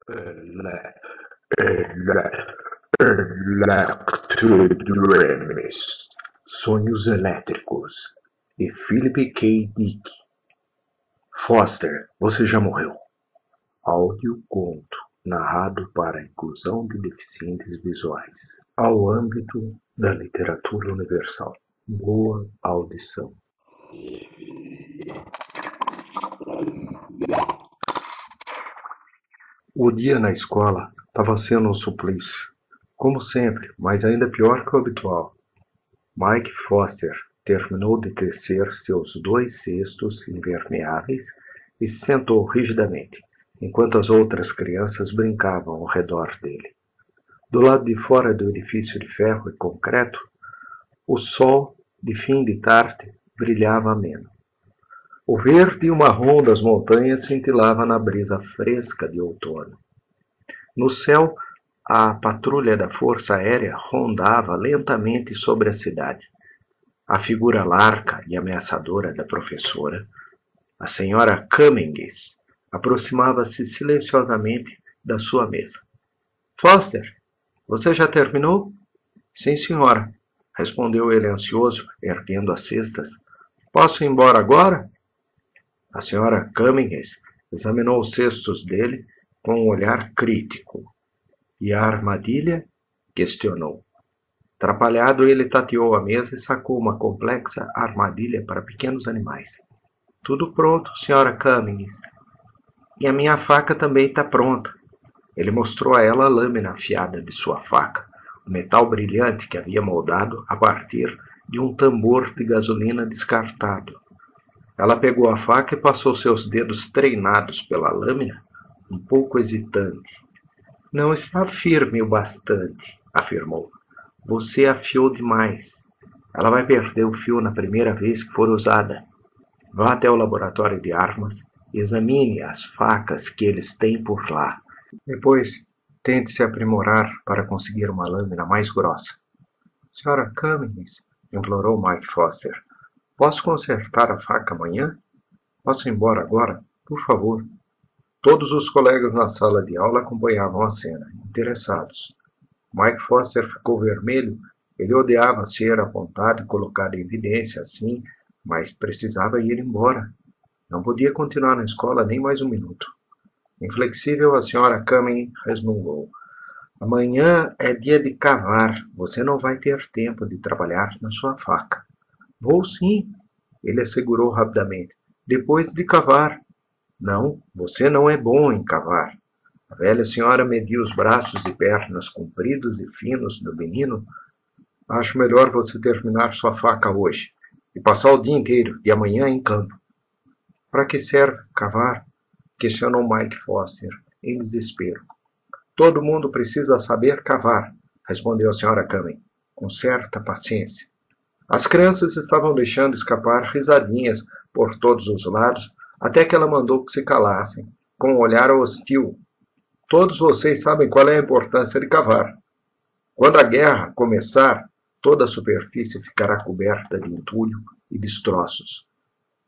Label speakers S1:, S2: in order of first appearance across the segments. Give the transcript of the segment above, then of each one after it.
S1: Ele- Electrodreams, Sonhos Elétricos, de Philip K. Dick. Foster, você já morreu. Áudio conto, narrado para a inclusão de deficientes visuais, ao âmbito da literatura universal. Boa audição. O dia na escola estava sendo um suplício, como sempre, mas ainda pior que o habitual. Mike Foster terminou de tecer seus 2 cestos impermeáveis e se sentou rigidamente, enquanto as outras crianças brincavam ao redor dele. Do lado de fora do edifício de ferro e concreto, o sol, de fim de tarde, brilhava ameno. O verde e o marrom das montanhas cintilava na brisa fresca de outono. No céu, a patrulha da Força Aérea rondava lentamente sobre a cidade. A figura larga e ameaçadora da professora, a senhora Cummings, aproximava-se silenciosamente da sua mesa. Foster, você já terminou? Sim, senhora, respondeu ele ansioso, erguendo as cestas. Posso ir embora agora? A senhora Cummings examinou os cestos dele com um olhar crítico. E a armadilha? Questionou. Atrapalhado, ele tateou a mesa e sacou uma complexa armadilha para pequenos animais. Tudo pronto, senhora Cummings. E a minha faca também está pronta. Ele mostrou a ela a lâmina afiada de sua faca, o metal brilhante que havia moldado a partir de um tambor de gasolina descartado. Ela pegou a faca e passou seus dedos treinados pela lâmina, um pouco hesitante. Não está firme o bastante, afirmou. Você afiou demais. Ela vai perder o fio na primeira vez que for usada. Vá até o laboratório de armas e examine as facas que eles têm por lá. Depois, tente se aprimorar para conseguir uma lâmina mais grossa. Senhora Cummings, implorou Mike Foster, posso consertar a faca amanhã? Posso ir embora agora? Por favor. Todos os colegas na sala de aula acompanhavam a cena, interessados. Mike Foster ficou vermelho. Ele odiava ser apontado e colocado em evidência assim, mas precisava ir embora. Não podia continuar na escola nem mais um minuto. Inflexível, a senhora Cummings resmungou. Amanhã é dia de cavar. Você não vai ter tempo de trabalhar na sua faca. Vou sim, ele assegurou rapidamente. Depois de cavar. Não, você não é bom em cavar. A velha senhora mediu os braços e pernas compridos e finos do menino. Acho melhor você terminar sua faca hoje e passar o dia inteiro de amanhã em campo. Para que serve cavar? Questionou Mike Foster, em desespero. Todo mundo precisa saber cavar, respondeu a senhora Cummings, com certa paciência. As crianças estavam deixando escapar risadinhas por todos os lados, até que ela mandou que se calassem, com um olhar hostil. Todos vocês sabem qual é a importância de cavar. Quando a guerra começar, toda a superfície ficará coberta de entulho e destroços.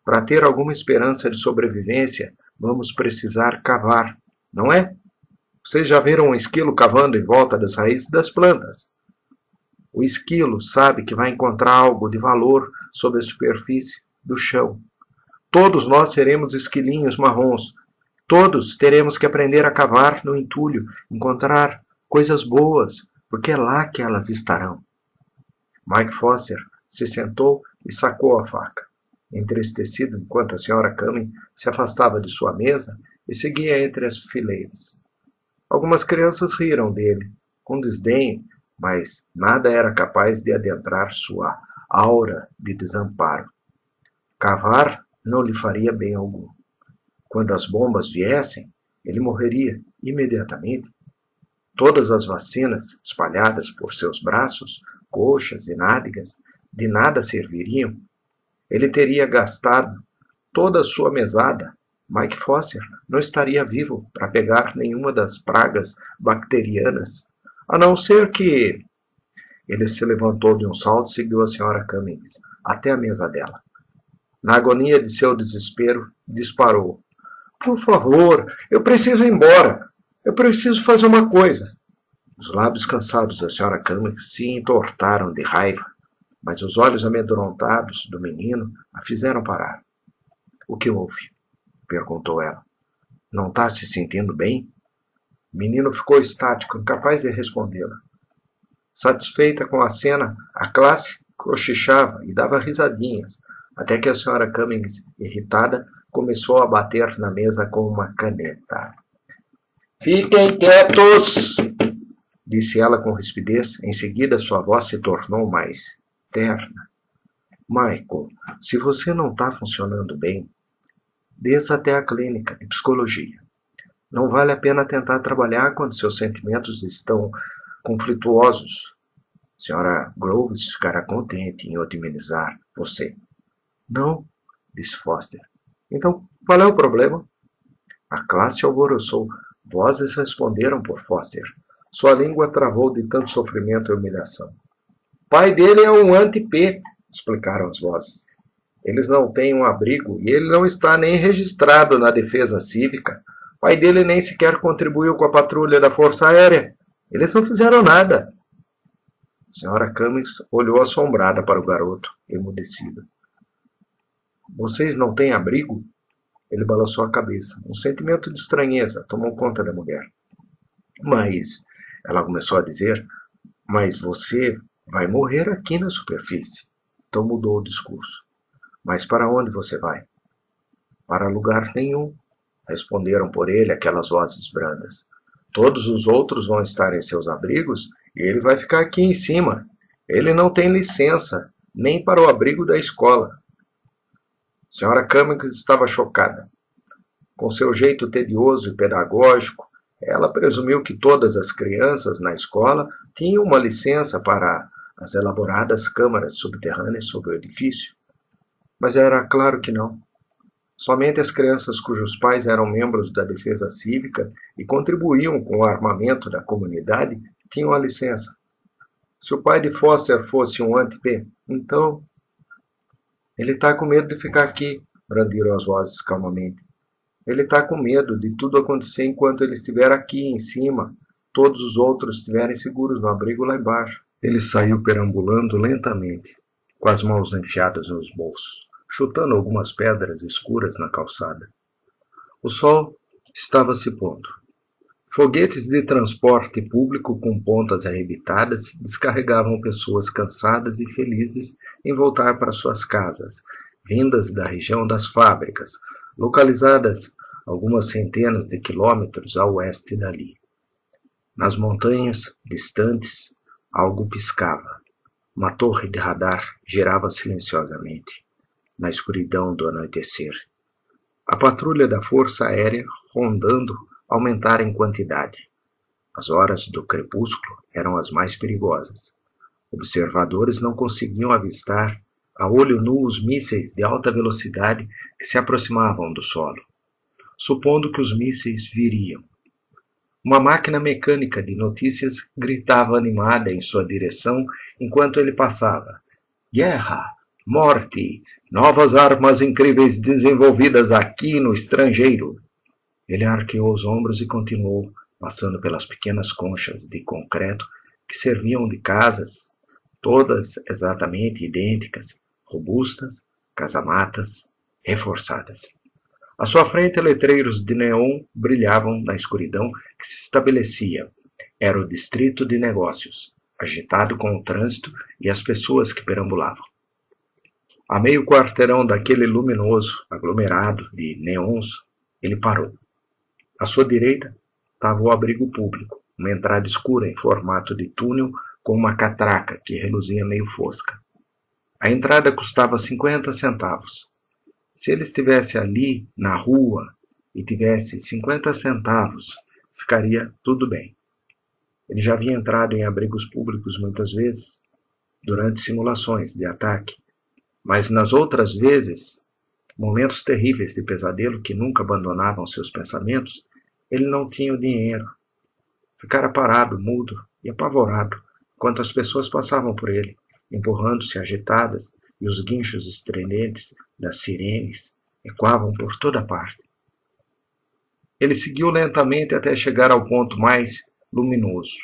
S1: Para ter alguma esperança de sobrevivência, vamos precisar cavar, não é? Vocês já viram um esquilo cavando em volta das raízes das plantas? O esquilo sabe que vai encontrar algo de valor sob a superfície do chão. Todos nós seremos esquilinhos marrons. Todos teremos que aprender a cavar no entulho, encontrar coisas boas, porque é lá que elas estarão. Mike Foster se sentou e sacou a faca. Entristecido enquanto a senhora Cummings se afastava de sua mesa e seguia entre as fileiras. Algumas crianças riram dele, com desdém, mas nada era capaz de adentrar sua aura de desamparo. Cavar não lhe faria bem algum. Quando as bombas viessem, ele morreria imediatamente. Todas as vacinas espalhadas por seus braços, coxas e nádegas de nada serviriam. Ele teria gastado toda a sua mesada. Mike Foster não estaria vivo para pegar nenhuma das pragas bacterianas, a não ser que... Ele se levantou de um salto e seguiu a senhora Cummings até a mesa dela. Na agonia de seu desespero, disparou. Por favor, eu preciso ir embora. Eu preciso fazer uma coisa. Os lábios cansados da Sra. Cummings se entortaram de raiva, mas os olhos amedrontados do menino a fizeram parar. O que houve? Perguntou ela. Não está se sentindo bem? O menino ficou estático, incapaz de respondê-la. Satisfeita com a cena, a classe cochichava e dava risadinhas, até que a Sra. Cummings, irritada, começou a bater na mesa com uma caneta. Fiquem quietos! Disse ela com rispidez. Em seguida, sua voz se tornou mais terna. Michael, se você não está funcionando bem, desça até a clínica de psicologia. Não vale a pena tentar trabalhar quando seus sentimentos estão conflituosos. Sra. Groves ficará contente em otimizar você. Não, disse Foster. Então, qual é o problema? A classe alvoroçou. Vozes responderam por Foster. Sua língua travou de tanto sofrimento e humilhação. O pai dele é um anti-P, explicaram as vozes. Eles não têm um abrigo e ele não está nem registrado na defesa cívica. O pai dele nem sequer contribuiu com a patrulha da Força Aérea. Eles não fizeram nada. A Sra. Cummings olhou assombrada para o garoto, emudecido. Vocês não têm abrigo? Ele balançou a cabeça. Um sentimento de estranheza tomou conta da mulher. Mas, ela começou a dizer, mas você vai morrer aqui na superfície. Então mudou o discurso. Mas para onde você vai? Para lugar nenhum, responderam por ele aquelas vozes brandas. Todos os outros vão estar em seus abrigos e ele vai ficar aqui em cima. Ele não tem licença, nem para o abrigo da escola. Sra. Cummings estava chocada. Com seu jeito tedioso e pedagógico, ela presumiu que todas as crianças na escola tinham uma licença para as elaboradas câmaras subterrâneas sob o edifício. Mas era claro que não. Somente as crianças cujos pais eram membros da defesa cívica e contribuíam com o armamento da comunidade tinham a licença. Se o pai de Foster fosse um anti-P, então... Ele está com medo de ficar aqui, brandiram as vozes calmamente. Ele está com medo de tudo acontecer enquanto ele estiver aqui em cima, todos os outros estiverem seguros no abrigo lá embaixo. Ele saiu perambulando lentamente, com as mãos enfiadas nos bolsos, chutando algumas pedras escuras na calçada. O sol estava se pondo. Foguetes de transporte público com pontas arrebitadas descarregavam pessoas cansadas e felizes em voltar para suas casas, vindas da região das fábricas, localizadas algumas centenas de quilômetros a oeste dali. Nas montanhas distantes, algo piscava. Uma torre de radar girava silenciosamente, na escuridão do anoitecer. A patrulha da Força Aérea, rondando, aumentara em quantidade. As horas do crepúsculo eram as mais perigosas. Observadores não conseguiam avistar a olho nu os mísseis de alta velocidade que se aproximavam do solo, supondo que os mísseis viriam. Uma máquina mecânica de notícias gritava animada em sua direção enquanto ele passava. Guerra! Morte! Novas armas incríveis desenvolvidas aqui no estrangeiro! Ele arqueou os ombros e continuou, passando pelas pequenas conchas de concreto que serviam de casas, todas exatamente idênticas, robustas, casamatas, reforçadas. À sua frente, letreiros de neon brilhavam na escuridão que se estabelecia. Era o distrito de negócios, agitado com o trânsito e as pessoas que perambulavam. A meio quarteirão daquele luminoso aglomerado de neons, ele parou. À sua direita estava o abrigo público, uma entrada escura em formato de túnel com uma catraca que reluzia meio fosca. A entrada custava 50 centavos. Se ele estivesse ali, na rua, e tivesse 50 centavos, ficaria tudo bem. Ele já havia entrado em abrigos públicos muitas vezes, durante simulações de ataque, mas nas outras vezes, momentos terríveis de pesadelo que nunca abandonavam seus pensamentos, ele não tinha o dinheiro. Ficara parado, mudo e apavorado, enquanto as pessoas passavam por ele, empurrando-se agitadas, e os guinchos estridentes das sirenes ecoavam por toda parte. Ele seguiu lentamente até chegar ao ponto mais luminoso,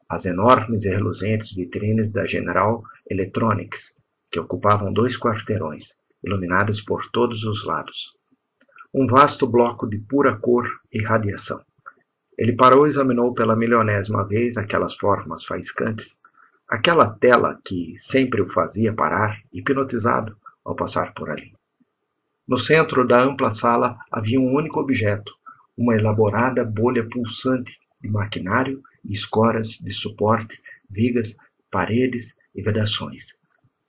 S1: as enormes e reluzentes vitrines da General Electronics, que ocupavam 2 quarteirões, iluminados por todos os lados. Um vasto bloco de pura cor e radiação. Ele parou e examinou pela milionésima vez aquelas formas faiscantes, aquela tela que sempre o fazia parar, hipnotizado, ao passar por ali. No centro da ampla sala havia um único objeto, uma elaborada bolha pulsante de maquinário e escoras de suporte, vigas, paredes e vedações.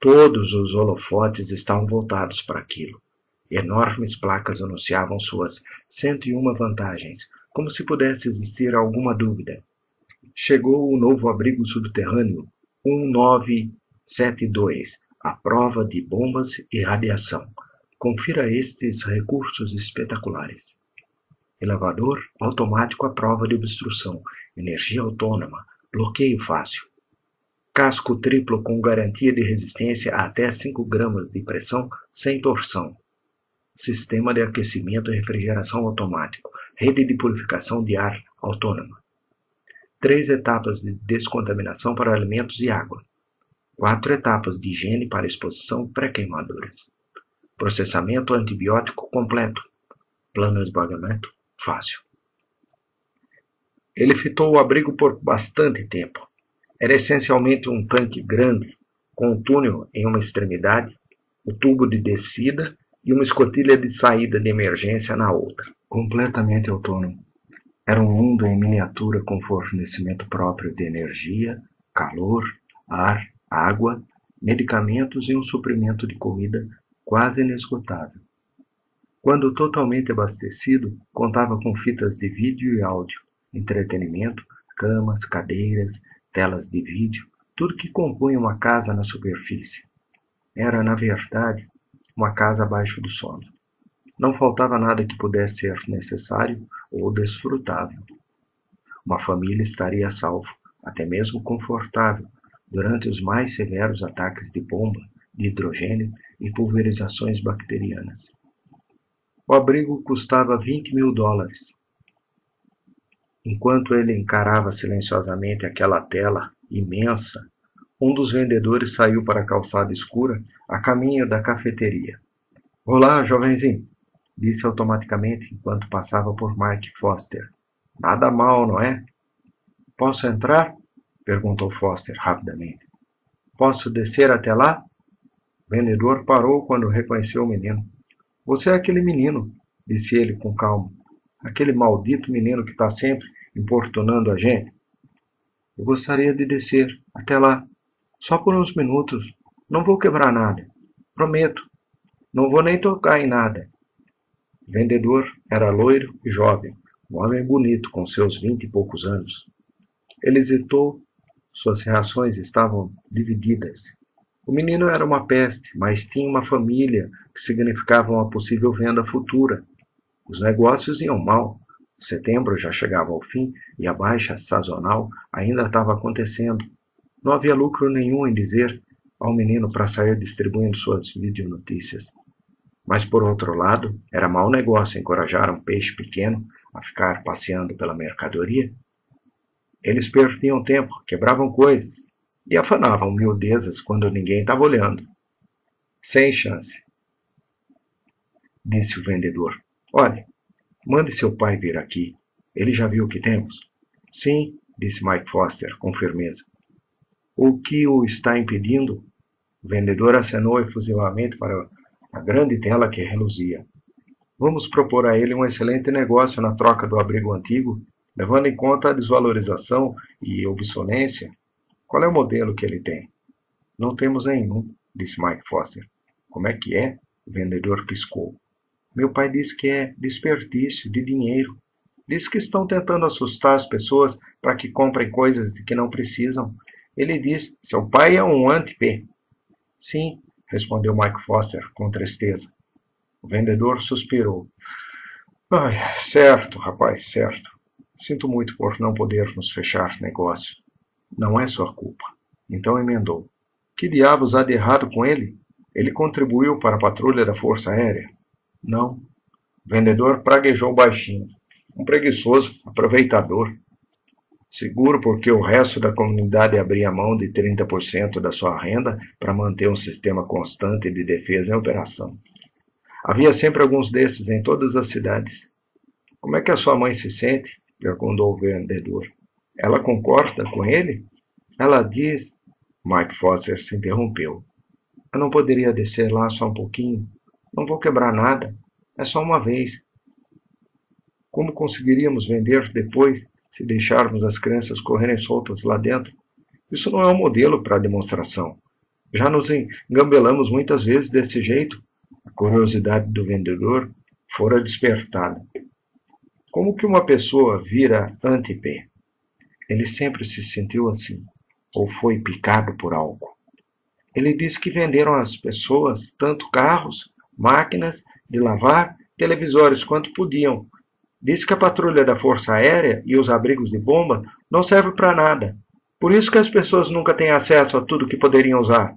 S1: Todos os holofotes estavam voltados para aquilo. Enormes placas anunciavam suas 101 vantagens, como se pudesse existir alguma dúvida. Chegou o novo abrigo subterrâneo 1972, à prova de bombas e radiação. Confira estes recursos espetaculares. Elevador automático à prova de obstrução, energia autônoma, bloqueio fácil. Casco triplo com garantia de resistência a até 5 gramas de pressão sem torção. Sistema de aquecimento e refrigeração automático, rede de purificação de ar autônoma. 3 etapas de descontaminação para alimentos e água. 4 etapas de higiene para exposição pré-queimaduras. Processamento antibiótico completo. Plano de pagamento fácil. Ele fitou o abrigo por bastante tempo. Era essencialmente um tanque grande, com um túnel em uma extremidade, o tubo de descida e uma escotilha de saída de emergência na outra. Completamente autônomo. Era um mundo em miniatura com fornecimento próprio de energia, calor, ar, água, medicamentos e um suprimento de comida quase inesgotável. Quando totalmente abastecido, contava com fitas de vídeo e áudio, entretenimento, camas, cadeiras, telas de vídeo, tudo que compunha uma casa na superfície. Era, na verdade, uma casa abaixo do solo. Não faltava nada que pudesse ser necessário ou desfrutável. Uma família estaria a salvo, até mesmo confortável, durante os mais severos ataques de bomba, de hidrogênio e pulverizações bacterianas. O abrigo custava $20.000. Enquanto ele encarava silenciosamente aquela tela imensa, um dos vendedores saiu para a calçada escura a caminho da cafeteria. Olá, jovenzinho, disse automaticamente enquanto passava por Mike Foster. Nada mal, não é? Posso entrar? Perguntou Foster rapidamente. Posso descer até lá? O vendedor parou quando reconheceu o menino. Você é aquele menino, disse ele com calma. Aquele maldito menino que está sempre importunando a gente. Eu gostaria de descer até lá, só por uns minutos. Não vou quebrar nada. Prometo. Não vou nem tocar em nada. O vendedor era loiro e jovem, um homem bonito com seus 20 e poucos anos. Ele hesitou, suas reações estavam divididas. O menino era uma peste, mas tinha uma família que significava uma possível venda futura. Os negócios iam mal. Setembro já chegava ao fim e a baixa sazonal ainda estava acontecendo. Não havia lucro nenhum em dizer ao menino para sair distribuindo suas videonotícias. Mas, por outro lado, era mau negócio encorajar um peixe pequeno a ficar passeando pela mercadoria. Eles perdiam tempo, quebravam coisas e afanavam miudezas quando ninguém estava olhando. Sem chance, disse o vendedor. Olhe, mande seu pai vir aqui. Ele já viu o que temos? Sim, disse Mike Foster com firmeza. O que o está impedindo? O vendedor acenou efusivamente para a grande tela que reluzia. Vamos propor a ele um excelente negócio na troca do abrigo antigo, levando em conta a desvalorização e obsolência. Qual é o modelo que ele tem? Não temos nenhum, disse Mike Foster. Como é que é? O vendedor piscou. Meu pai disse que é desperdício de dinheiro. Diz que estão tentando assustar as pessoas para que comprem coisas de que não precisam. Ele diz, seu pai é um anti-P. Sim, respondeu Mike Foster com tristeza. O vendedor suspirou. Ai, certo, rapaz, certo. Sinto muito por não podermos fechar negócio. Não é sua culpa. Então emendou. Que diabos há de errado com ele? Ele contribuiu para a patrulha da Força Aérea? Não. O vendedor praguejou baixinho. Um preguiçoso, aproveitador. Seguro porque o resto da comunidade abria mão de 30% da sua renda para manter um sistema constante de defesa em operação. Havia sempre alguns desses em todas as cidades. Como é que a sua mãe se sente? Perguntou o vendedor. Ela concorda com ele? Ela diz... Mike Foster se interrompeu. Eu não poderia descer lá só um pouquinho? Não vou quebrar nada. É só uma vez. Como conseguiríamos vender depois se deixarmos as crianças correrem soltas lá dentro? Isso não é um modelo para demonstração. Já nos engambelamos muitas vezes desse jeito. A curiosidade do vendedor fora despertada. Como que uma pessoa vira anti-P? Ele sempre se sentiu assim, ou foi picado por algo. Ele disse que venderam às pessoas tanto carros, máquinas de lavar, televisores quanto podiam. Disse que a patrulha da Força Aérea e os abrigos de bomba não servem para nada. Por isso que as pessoas nunca têm acesso a tudo que poderiam usar.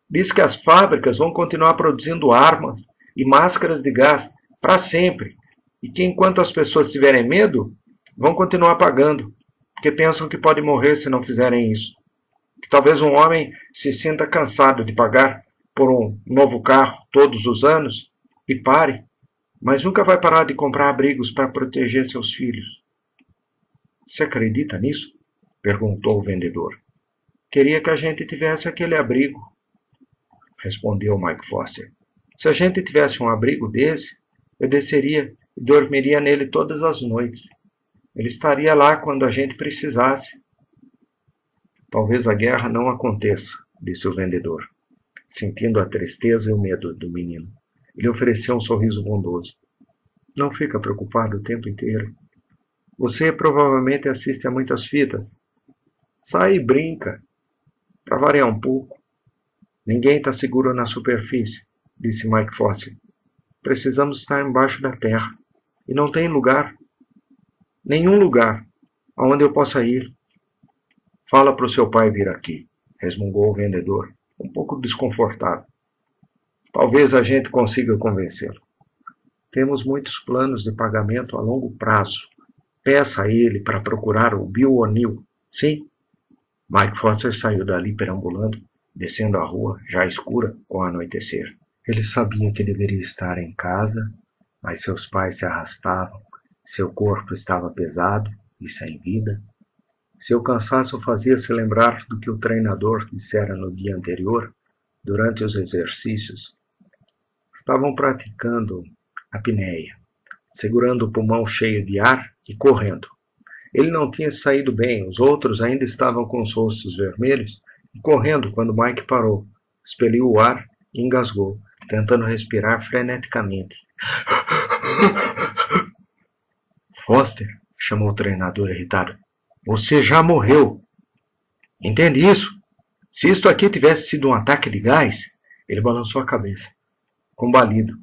S1: Disse que as fábricas vão continuar produzindo armas e máscaras de gás para sempre. E que enquanto as pessoas tiverem medo, vão continuar pagando, porque pensam que podem morrer se não fizerem isso. Que talvez um homem se sinta cansado de pagar por um novo carro todos os anos e pare, mas nunca vai parar de comprar abrigos para proteger seus filhos. Você acredita nisso? Perguntou o vendedor. Queria que a gente tivesse aquele abrigo, respondeu Mike Foster. Se a gente tivesse um abrigo desse, eu desceria e dormiria nele todas as noites. Ele estaria lá quando a gente precisasse. Talvez a guerra não aconteça, disse o vendedor, sentindo a tristeza e o medo do menino. Ele ofereceu um sorriso bondoso. Não fica preocupado o tempo inteiro. Você provavelmente assiste a muitas fitas. Sai e brinca, para variar um pouco. Ninguém está seguro na superfície, disse Mike Foster. Precisamos estar embaixo da terra. E não tem lugar, nenhum lugar, aonde eu possa ir. Fala para o seu pai vir aqui, resmungou o vendedor, um pouco desconfortável. Talvez a gente consiga convencê-lo. Temos muitos planos de pagamento a longo prazo. Peça a ele para procurar o Bill O'Neill. Sim? Mike Foster saiu dali perambulando, descendo a rua, já escura, com o anoitecer. Ele sabia que deveria estar em casa, mas seus pais se arrastavam, seu corpo estava pesado e sem vida. Seu cansaço o fazia se lembrar do que o treinador dissera no dia anterior, durante os exercícios. Estavam praticando apneia, segurando o pulmão cheio de ar e correndo. Ele não tinha saído bem, os outros ainda estavam com os rostos vermelhos e correndo quando Mike parou, expeliu o ar e engasgou, tentando respirar freneticamente. Foster, chamou o treinador irritado. Você já morreu. Entende isso? Se isto aqui tivesse sido um ataque de gás, ele balançou a cabeça, combalido.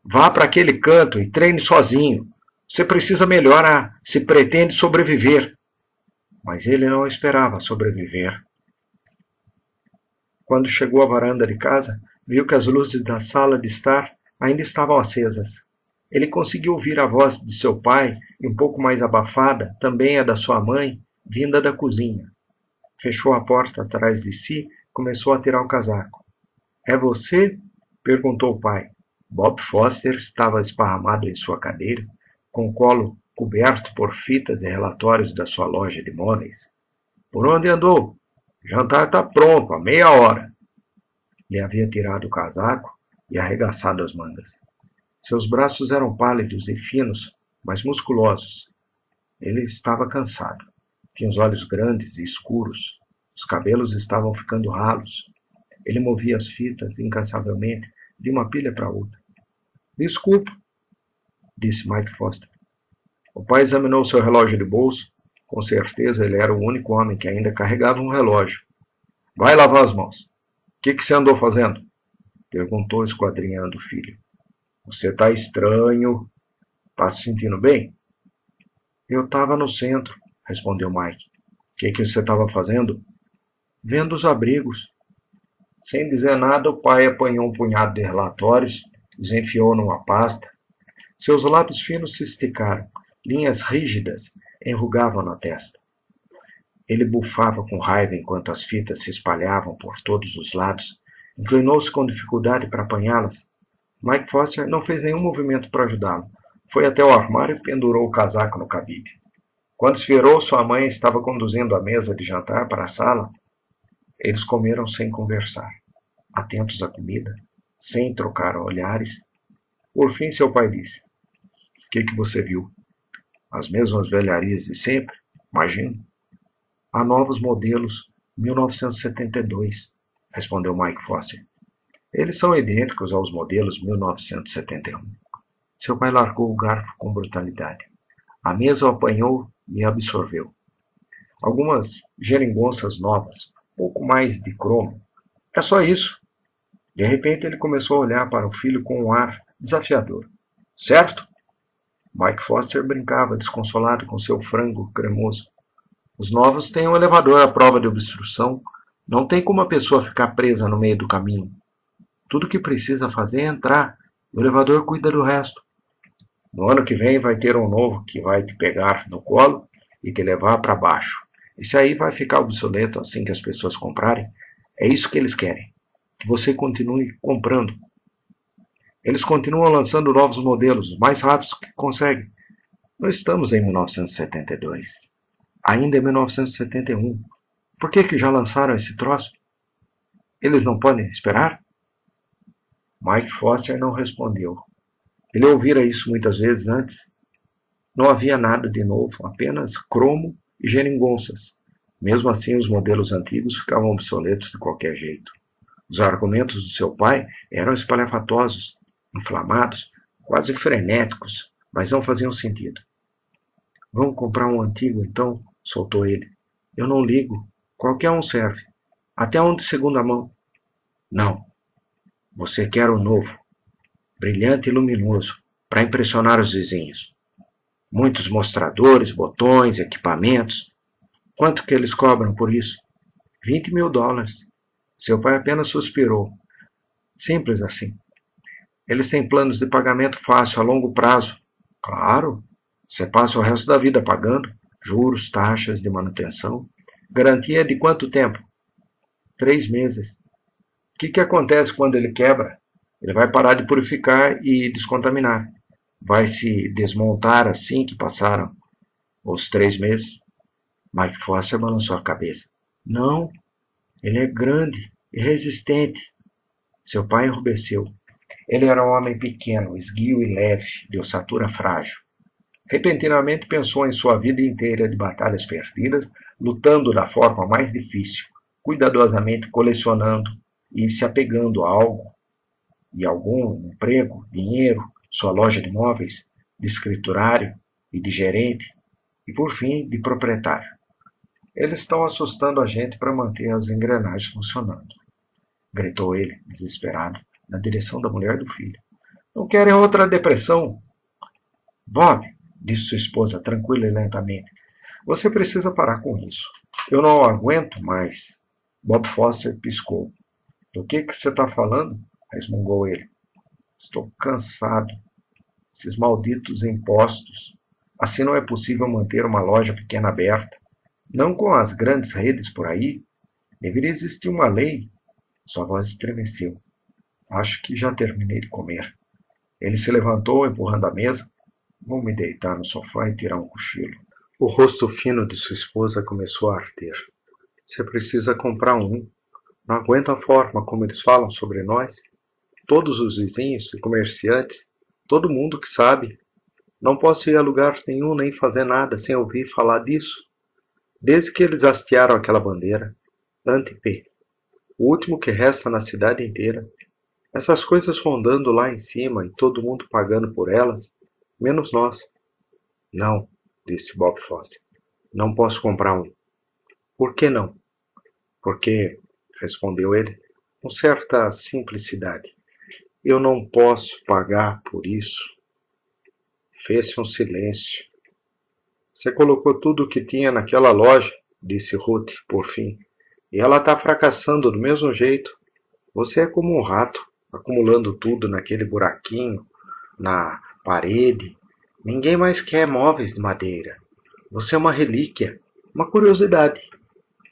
S1: Vá para aquele canto e treine sozinho. Você precisa melhorar se pretende sobreviver. Mas ele não esperava sobreviver. Quando chegou à varanda de casa, viu que as luzes da sala de estar ainda estavam acesas. Ele conseguiu ouvir a voz de seu pai, e um pouco mais abafada, também a da sua mãe, vinda da cozinha. Fechou a porta atrás de si e começou a tirar o casaco. É você? Perguntou o pai. Bob Foster estava esparramado em sua cadeira, com o colo coberto por fitas e relatórios da sua loja de móveis. Por onde andou? O jantar está pronto, há meia hora. Ele havia tirado o casaco e arregaçado as mangas. Seus braços eram pálidos e finos, mas musculosos. Ele estava cansado. Tinha os olhos grandes e escuros. Os cabelos estavam ficando ralos. Ele movia as fitas incansavelmente de uma pilha para outra. Desculpe, disse Mike Foster. O pai examinou seu relógio de bolso. Com certeza ele era o único homem que ainda carregava um relógio. Vai lavar as mãos. O que você andou fazendo? Perguntou esquadrinhando o filho. Você está estranho. Está se sentindo bem? Eu estava no centro, respondeu Mike. O que você estava fazendo? Vendo os abrigos. Sem dizer nada, o pai apanhou um punhado de relatórios, os enfiou numa pasta. Seus lábios finos se esticaram Linhas rígidas enrugavam na testa. Ele bufava com raiva enquanto as fitas se espalhavam por todos os lados. Inclinou-se com dificuldade para apanhá-las. Mike Foster não fez nenhum movimento para ajudá-lo. Foi até o armário e pendurou o casaco no cabide. Quando se virou, sua mãe estava conduzindo a mesa de jantar para a sala. Eles comeram sem conversar, atentos à comida, sem trocar olhares. Por fim, seu pai disse: "O que você viu? As mesmas velharias de sempre? Imagino." "Há novos modelos, 1972, respondeu Mike Foster. "Eles são idênticos aos modelos 1971. Seu pai largou o garfo com brutalidade. A mesa o apanhou e absorveu. Algumas geringonças novas, pouco mais de cromo. É só isso." De repente ele começou a olhar para o filho com um ar desafiador. "Certo?" Mike Foster brincava desconsolado com seu frango cremoso. "Os novos têm um elevador à prova de obstrução. Não tem como a pessoa ficar presa no meio do caminho. Tudo o que precisa fazer é entrar, e o elevador cuida do resto. No ano que vem vai ter um novo que vai te pegar no colo e te levar para baixo. Esse aí vai ficar obsoleto assim que as pessoas comprarem. É isso que eles querem, que você continue comprando. Eles continuam lançando novos modelos, mais rápidos que conseguem. Não estamos em 1972. Ainda é 1971. Por que já lançaram esse troço? Eles não podem esperar?" Mike Foster não respondeu. Ele ouvira isso muitas vezes antes. Não havia nada de novo, apenas cromo e geringonças. Mesmo assim, os modelos antigos ficavam obsoletos de qualquer jeito. Os argumentos do seu pai eram espalhafatosos, inflamados, quase frenéticos, mas não faziam sentido. "Vamos comprar um antigo, então?" soltou ele. "Eu não ligo. Qualquer um serve. Até um de segunda mão." "Não. Você quer o novo, brilhante e luminoso, para impressionar os vizinhos. Muitos mostradores, botões, equipamentos. Quanto que eles cobram por isso?" $20.000. Seu pai apenas suspirou. "Simples assim. Eles têm planos de pagamento fácil a longo prazo." "Claro. Você passa o resto da vida pagando. Juros, taxas de manutenção. Garantia de quanto tempo?" 3 meses. O que acontece quando ele quebra? Ele vai parar de purificar e descontaminar. Vai se desmontar assim que passaram os 3 meses. Mike Foster balançou a cabeça. "Não, ele é grande e resistente." Seu pai enrubesceu. Ele era um homem pequeno, esguio e leve, de ossatura frágil. Repentinamente pensou em sua vida inteira de batalhas perdidas, lutando da forma mais difícil, cuidadosamente colecionando e se apegando a algo, e algum emprego, dinheiro, sua loja de móveis, de escriturário e de gerente, e por fim de proprietário. "Eles estão assustando a gente para manter as engrenagens funcionando", gritou ele, desesperado, na direção da mulher do filho. "Não querem outra depressão?" "Bob", disse sua esposa tranquila e lentamente, "você precisa parar com isso. Eu não aguento mais." Bob Foster piscou. "Do que você está falando?" resmungou ele. "Estou cansado. Esses malditos impostos. Assim não é possível manter uma loja pequena aberta. Não com as grandes redes por aí. Deveria existir uma lei." Sua voz estremeceu. "Acho que já terminei de comer." Ele se levantou, empurrando a mesa. "Vou me deitar no sofá e tirar um cochilo." O rosto fino de sua esposa começou a arder. "Você precisa comprar um. Não aguento a forma como eles falam sobre nós. Todos os vizinhos e comerciantes, todo mundo que sabe. Não posso ir a lugar nenhum nem fazer nada sem ouvir falar disso. Desde que eles hastearam aquela bandeira, Anti-P, o último que resta na cidade inteira. Essas coisas rondando lá em cima e todo mundo pagando por elas, menos nós." "Não", disse Bob Foster. "Não posso comprar um." "Por que não?" "Porque", respondeu ele, com certa simplicidade, "eu não posso pagar por isso." Fez-se um silêncio. "Você colocou tudo o que tinha naquela loja", disse Ruth, por fim, "e ela está fracassando do mesmo jeito. Você é como um rato, acumulando tudo naquele buraquinho, na parede, Ninguém mais quer móveis de madeira. Você é uma relíquia, uma curiosidade.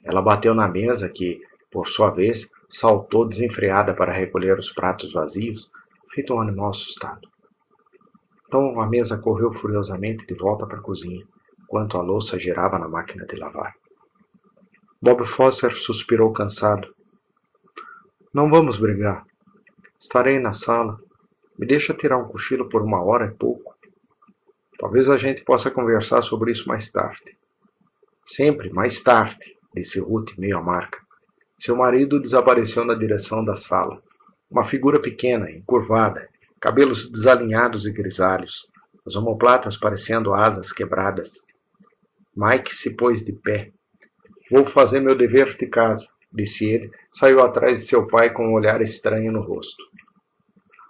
S1: Ela bateu na mesa que, por sua vez, saltou desenfreada para recolher os pratos vazios, feito um animal assustado. Então a mesa correu furiosamente de volta para a cozinha, enquanto a louça girava na máquina de lavar. Bob Foster suspirou cansado. Não vamos brigar. Estarei na sala. Me deixa tirar um cochilo por 1 hora e pouco. Talvez a gente possa conversar sobre isso mais tarde. Sempre mais tarde, disse Ruth, meio amarga. Seu marido desapareceu na direção da sala. Uma figura pequena, encurvada, cabelos desalinhados e grisalhos, as omoplatas parecendo asas quebradas. Mike se pôs de pé. Vou fazer meu dever de casa, disse ele, saiu atrás de seu pai com um olhar estranho no rosto.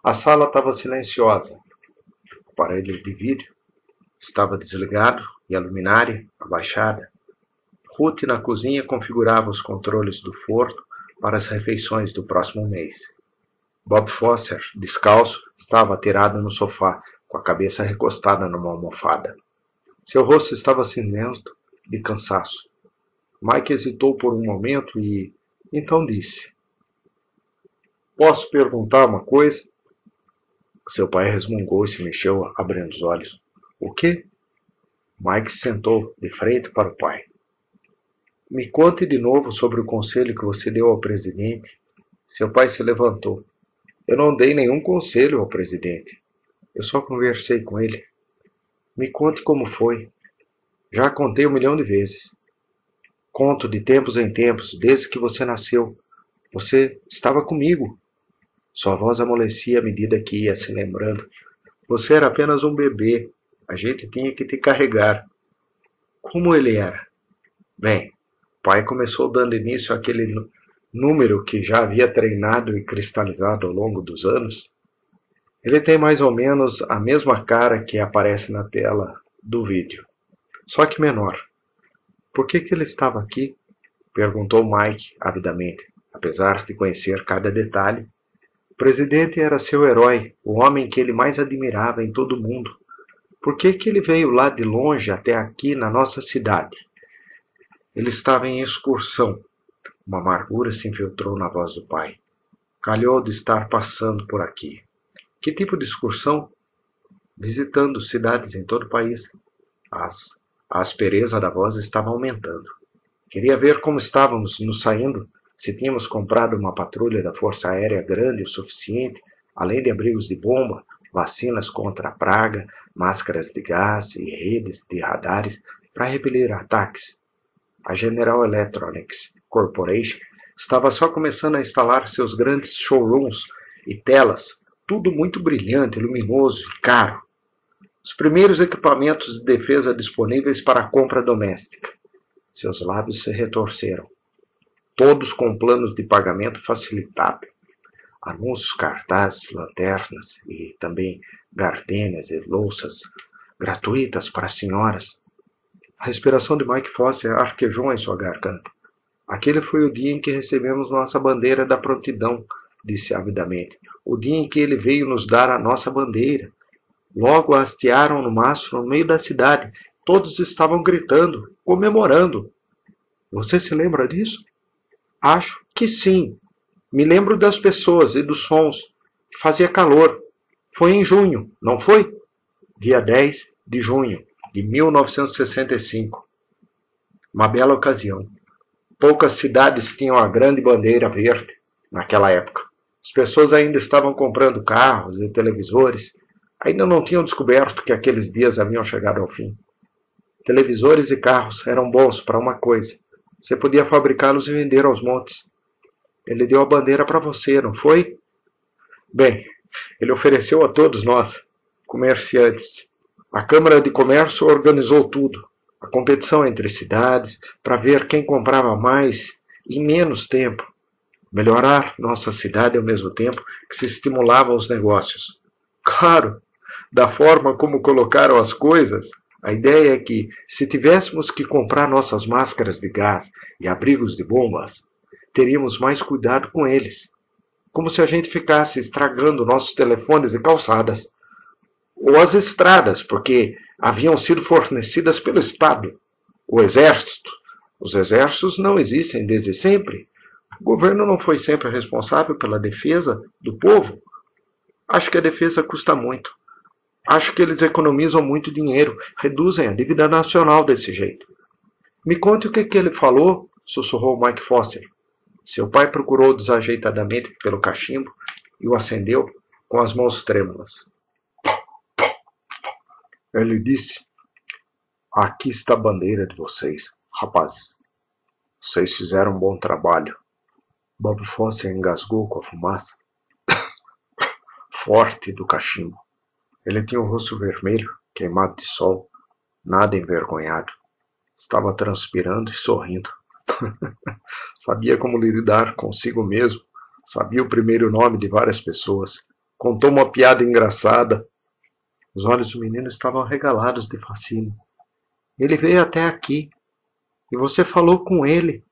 S1: A sala estava silenciosa. O aparelho de vídeo estava desligado e a luminária abaixada. Ruth na cozinha configurava os controles do forno para as refeições do próximo mês. Bob Foster, descalço, estava atirado no sofá, com a cabeça recostada numa almofada. Seu rosto estava cinzento de cansaço. Mike hesitou por um momento e então disse: Posso perguntar uma coisa? Seu pai resmungou e se mexeu, abrindo os olhos. O quê? Mike se sentou de frente para o pai. Me conte de novo sobre o conselho que você deu ao presidente. Seu pai se levantou. Eu não dei nenhum conselho ao presidente. Eu só conversei com ele. Me conte como foi. Já contei 1 milhão de vezes. Conto de tempos em tempos, desde que você nasceu. Você estava comigo. Sua voz amolecia à medida que ia se lembrando. Você era apenas um bebê. A gente tinha que te carregar. Como ele era? Bem, o pai começou dando início àquele número que já havia treinado e cristalizado ao longo dos anos. Ele tem mais ou menos a mesma cara que aparece na tela do vídeo, só que menor. Por que ele estava aqui? Perguntou Mike avidamente, apesar de conhecer cada detalhe. O presidente era seu herói, o homem que ele mais admirava em todo o mundo. Por que ele veio lá de longe até aqui na nossa cidade? Ele estava em excursão. Uma amargura se infiltrou na voz do pai. Calhou de estar passando por aqui. Que tipo de excursão? Visitando cidades em todo o país. A aspereza da voz estava aumentando. Queria ver como estávamos nos saindo, se tínhamos comprado uma patrulha da Força Aérea grande o suficiente, além de abrigos de bomba, vacinas contra a praga, máscaras de gás e redes de radares para repelir ataques. A General Electronics Corporation estava só começando a instalar seus grandes showrooms e telas, tudo muito brilhante, luminoso e caro. Os primeiros equipamentos de defesa disponíveis para a compra doméstica. Seus lábios se retorceram. Todos com planos de pagamento facilitado. Anúncios, cartazes, lanternas e também gardênias e louças gratuitas para as senhoras. A respiração de Mike Foster arquejou em sua garganta. Aquele foi o dia em que recebemos nossa bandeira da prontidão, disse avidamente. O dia em que ele veio nos dar a nossa bandeira. Logo a hastearam no mastro no meio da cidade. Todos estavam gritando, comemorando. Você se lembra disso? Acho que sim. Me lembro das pessoas e dos sons. Fazia calor. Foi em junho, não foi? Dia 10 de junho de 1965. Uma bela ocasião. Poucas cidades tinham a grande bandeira verde naquela época. As pessoas ainda estavam comprando carros e televisores. Ainda não tinham descoberto que aqueles dias haviam chegado ao fim. Televisores e carros eram bons para uma coisa. Você podia fabricá-los e vender aos montes. Ele deu a bandeira para você, não foi? Bem, ele ofereceu a todos nós, comerciantes. A Câmara de Comércio organizou tudo. A competição entre cidades para ver quem comprava mais em menos tempo. Melhorar nossa cidade ao mesmo tempo que se estimulava os negócios. Claro, da forma como colocaram as coisas, a ideia é que, se tivéssemos que comprar nossas máscaras de gás e abrigos de bombas, teríamos mais cuidado com eles. Como se a gente ficasse estragando nossos telefones e calçadas. ou as estradas, porque haviam sido fornecidas pelo Estado. O exército. Os exércitos não existem desde sempre. O governo não foi sempre responsável pela defesa do povo. Acho que a defesa custa muito. Acho que eles economizam muito dinheiro, reduzem a dívida nacional desse jeito. Me conte o que ele falou, sussurrou Mike Foster. Seu pai procurou desajeitadamente pelo cachimbo e o acendeu com as mãos trêmulas. Ele disse: aqui está a bandeira de vocês, rapazes. Vocês fizeram um bom trabalho. Bob Foster engasgou com a fumaça forte do cachimbo. Ele tinha o rosto vermelho, queimado de sol, nada envergonhado. Estava transpirando e sorrindo. Sabia como lidar consigo mesmo. Sabia o primeiro nome de várias pessoas. Contou uma piada engraçada. Os olhos do menino estavam arregalados de fascínio. Ele veio até aqui. E você falou com ele?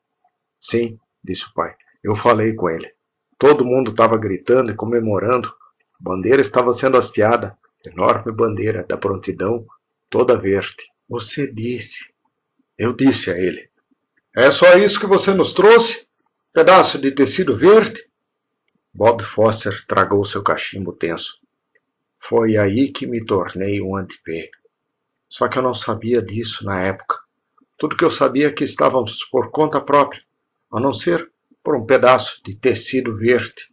S1: Sim, disse o pai. Eu falei com ele. Todo mundo estava gritando e comemorando. A bandeira estava sendo hasteada. Enorme bandeira da prontidão, toda verde. Você disse. Eu disse a ele. É só isso que você nos trouxe? Pedaço de tecido verde? Bob Foster tragou seu cachimbo tenso. Foi aí que me tornei um anti-P. Só que eu não sabia disso na época. Tudo que eu sabia é que estávamos por conta própria, a não ser por um pedaço de tecido verde.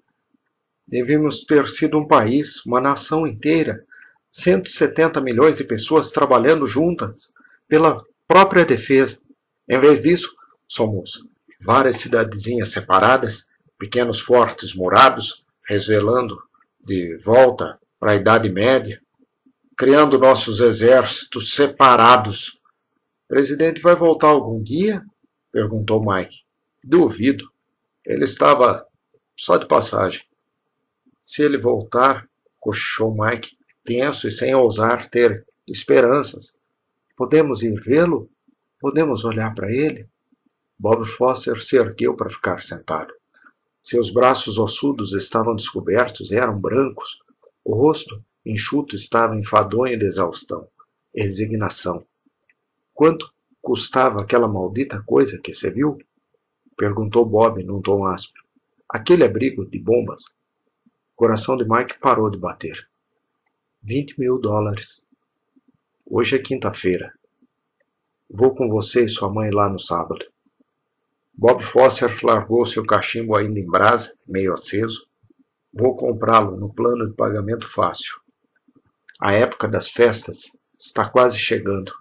S1: Devíamos ter sido um país, uma nação inteira, 170 milhões de pessoas trabalhando juntas pela própria defesa. Em vez disso, somos várias cidadezinhas separadas, pequenos fortes murados, resvelando de volta para a Idade Média, criando nossos exércitos separados. O presidente vai voltar algum dia? Perguntou Mike. Duvido. Ele estava só de passagem. Se ele voltar, cochichou Mike, tenso e sem ousar ter esperanças. Podemos ir vê-lo? Podemos olhar para ele? Bob Foster se ergueu para ficar sentado. Seus braços ossudos estavam descobertos e eram brancos. O rosto, enxuto, estava enfadonho de exaustão, resignação. Quanto custava aquela maldita coisa que você viu? Perguntou Bob num tom áspero. Aquele abrigo de bombas. O coração de Mike parou de bater. $20.000. Hoje é quinta-feira. Vou com você e sua mãe lá no sábado. Bob Foster largou seu cachimbo ainda em brasa, meio aceso. Vou comprá-lo no plano de pagamento fácil. A época das festas está quase chegando.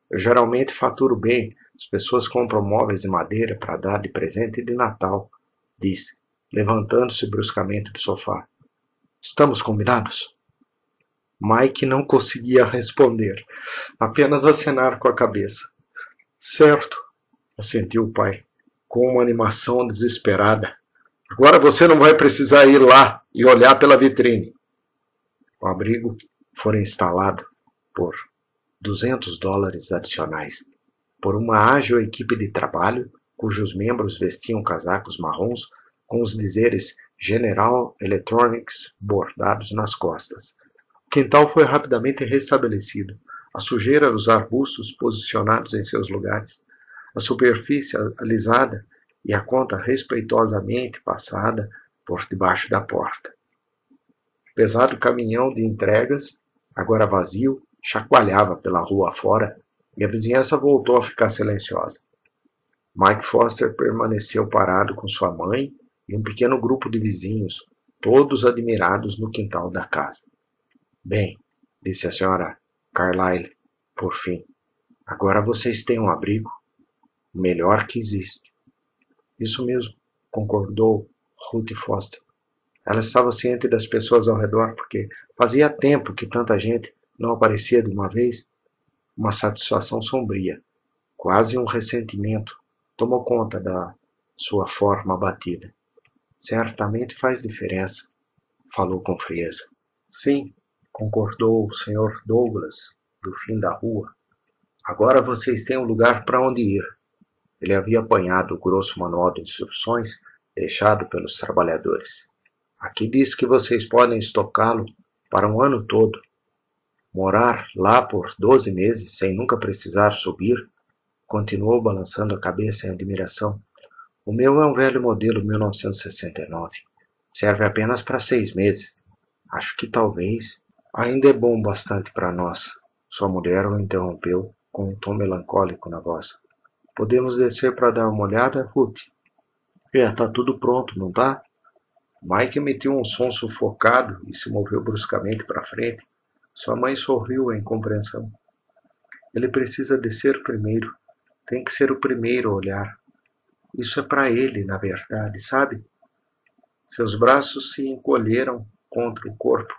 S1: Eu geralmente faturo bem. As pessoas compram móveis de madeira para dar de presente de Natal, disse, levantando-se bruscamente do sofá. Estamos combinados? Mike não conseguia responder, apenas acenar com a cabeça. Certo, assentiu o pai, com uma animação desesperada. Agora você não vai precisar ir lá e olhar pela vitrine. O abrigo fora instalado por $200 adicionais, por uma ágil equipe de trabalho, cujos membros vestiam casacos marrons com os dizeres General Electronics bordados nas costas. O quintal foi rapidamente restabelecido, a sujeira dos arbustos posicionados em seus lugares, a superfície alisada e a conta respeitosamente passada por debaixo da porta. O pesado caminhão de entregas, agora vazio, chacoalhava pela rua afora e a vizinhança voltou a ficar silenciosa. Mike Foster permaneceu parado com sua mãe e um pequeno grupo de vizinhos, todos admirados no quintal da casa. Bem, disse a senhora Carlyle, por fim, agora vocês têm um abrigo, o melhor que existe. Isso mesmo, concordou Ruth Foster. Ela estava ciente das pessoas ao redor, porque fazia tempo que tanta gente não aparecia de uma vez. Uma satisfação sombria, quase um ressentimento, tomou conta da sua forma abatida. Certamente faz diferença, falou com frieza. Sim, concordou o Sr. Douglas, do fim da rua. Agora vocês têm um lugar para onde ir. Ele havia apanhado o grosso manual de instruções deixado pelos trabalhadores. Aqui diz que vocês podem estocá-lo para um ano todo. Morar lá por 12 meses sem nunca precisar subir? Continuou balançando a cabeça em admiração. O meu é um velho modelo 1969. Serve apenas para 6 meses. Acho que talvez. Ainda é bom bastante para nós. Sua mulher o interrompeu com um tom melancólico na voz. Podemos descer para dar uma olhada, Ruth? Tá tudo pronto, não tá? Mike emitiu um som sufocado e se moveu bruscamente para frente. Sua mãe sorriu em compreensão. Ele precisa descer primeiro. Tem que ser o primeiro a olhar. Isso é para ele, na verdade, sabe? Seus braços se encolheram contra o corpo,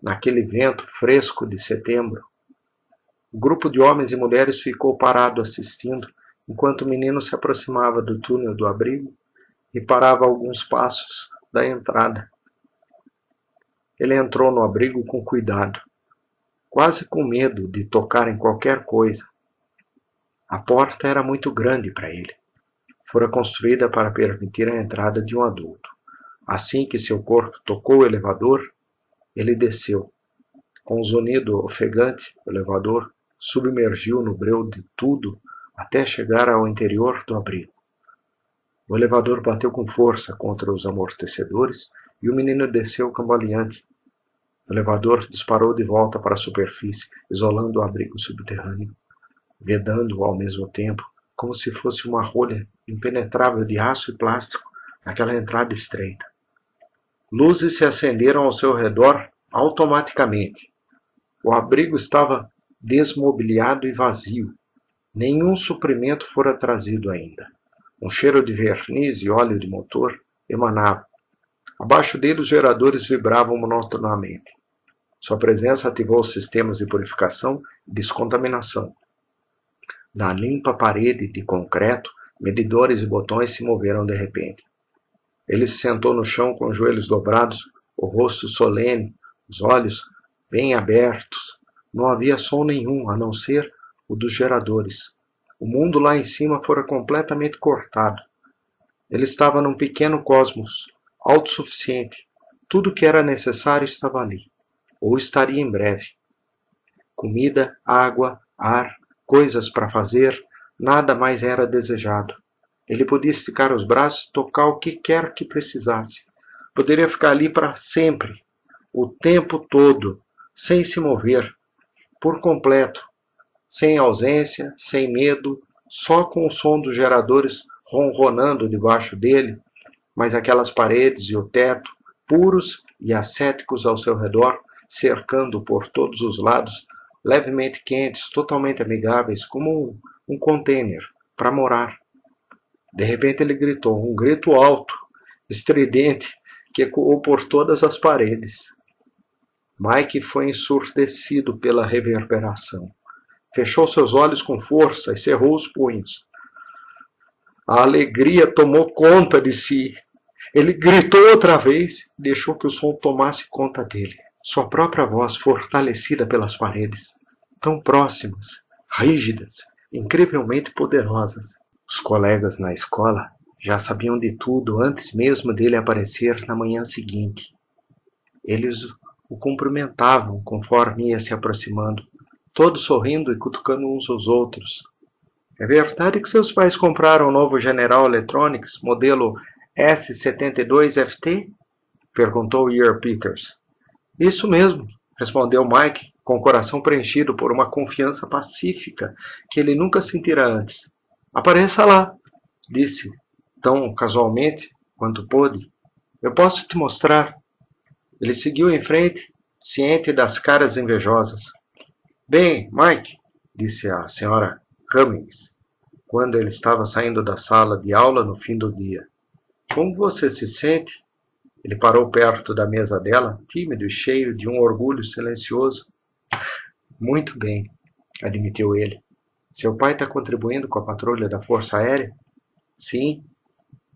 S1: naquele vento fresco de setembro. O grupo de homens e mulheres ficou parado assistindo, enquanto o menino se aproximava do túnel do abrigo e parava a alguns passos da entrada. Ele entrou no abrigo com cuidado, quase com medo de tocar em qualquer coisa. A porta era muito grande para ele. Fora construída para permitir a entrada de um adulto. Assim que seu corpo tocou o elevador, ele desceu. Com um zunido ofegante, o elevador submergiu no breu de tudo até chegar ao interior do abrigo. O elevador bateu com força contra os amortecedores e o menino desceu cambaleante. O elevador disparou de volta para a superfície, isolando o abrigo subterrâneo, vedando ao mesmo tempo, como se fosse uma rolha impenetrável de aço e plástico naquela entrada estreita. Luzes se acenderam ao seu redor automaticamente. O abrigo estava desmobiliado e vazio. Nenhum suprimento fora trazido ainda. Um cheiro de verniz e óleo de motor emanava. Abaixo dele os geradores vibravam monotonamente. Sua presença ativou os sistemas de purificação e descontaminação. Na limpa parede de concreto, medidores e botões se moveram de repente. Ele se sentou no chão com os joelhos dobrados, o rosto solene, os olhos bem abertos. Não havia som nenhum, a não ser o dos geradores. O mundo lá em cima fora completamente cortado. Ele estava num pequeno cosmos, autossuficiente. Tudo que era necessário estava ali, ou estaria em breve. Comida, água, ar, coisas para fazer, nada mais era desejado. Ele podia esticar os braços e tocar o que quer que precisasse. Poderia ficar ali para sempre, o tempo todo, sem se mover, por completo, sem ausência, sem medo, só com o som dos geradores ronronando debaixo dele, mas aquelas paredes e o teto, puros e ascéticos ao seu redor, cercando por todos os lados, levemente quentes, totalmente amigáveis, como um container para morar. De repente ele gritou, um grito alto, estridente, que ecoou por todas as paredes. Mike foi ensurdecido pela reverberação. Fechou seus olhos com força e cerrou os punhos. A alegria tomou conta de si. Ele gritou outra vez e deixou que o som tomasse conta dele. Sua própria voz fortalecida pelas paredes, tão próximas, rígidas, incrivelmente poderosas. Os colegas na escola já sabiam de tudo antes mesmo dele aparecer na manhã seguinte. Eles o cumprimentavam conforme ia se aproximando, todos sorrindo e cutucando uns aos outros. É verdade que seus pais compraram um novo General Electronics, modelo S72FT? Perguntou Earl Peters. Isso mesmo, respondeu Mike, com o coração preenchido por uma confiança pacífica que ele nunca sentira antes. Apareça lá, disse, tão casualmente quanto pôde. Eu posso te mostrar. Ele seguiu em frente, ciente das caras invejosas. Bem, Mike, disse a senhora Cummings, quando ele estava saindo da sala de aula no fim do dia. Como você se sente? Ele parou perto da mesa dela, tímido e cheio de um orgulho silencioso. Muito bem, admitiu ele. Seu pai está contribuindo com a patrulha da Força Aérea? Sim.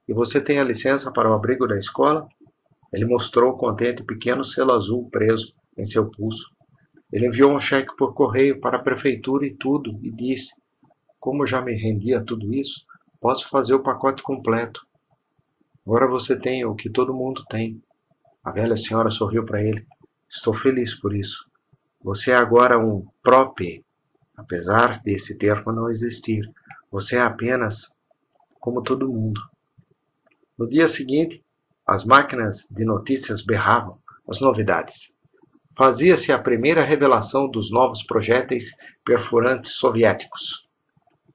S1: E você tem a licença para o abrigo da escola? Ele mostrou contente o pequeno selo azul preso em seu pulso. Ele enviou um cheque por correio para a prefeitura e tudo, e disse, como já me rendi a tudo isso, posso fazer o pacote completo. Agora você tem o que todo mundo tem. A velha senhora sorriu para ele. Estou feliz por isso. Você é agora um prop, apesar desse termo não existir. Você é apenas como todo mundo. No dia seguinte, as máquinas de notícias berravam as novidades. Fazia-se a primeira revelação dos novos projéteis perfurantes soviéticos.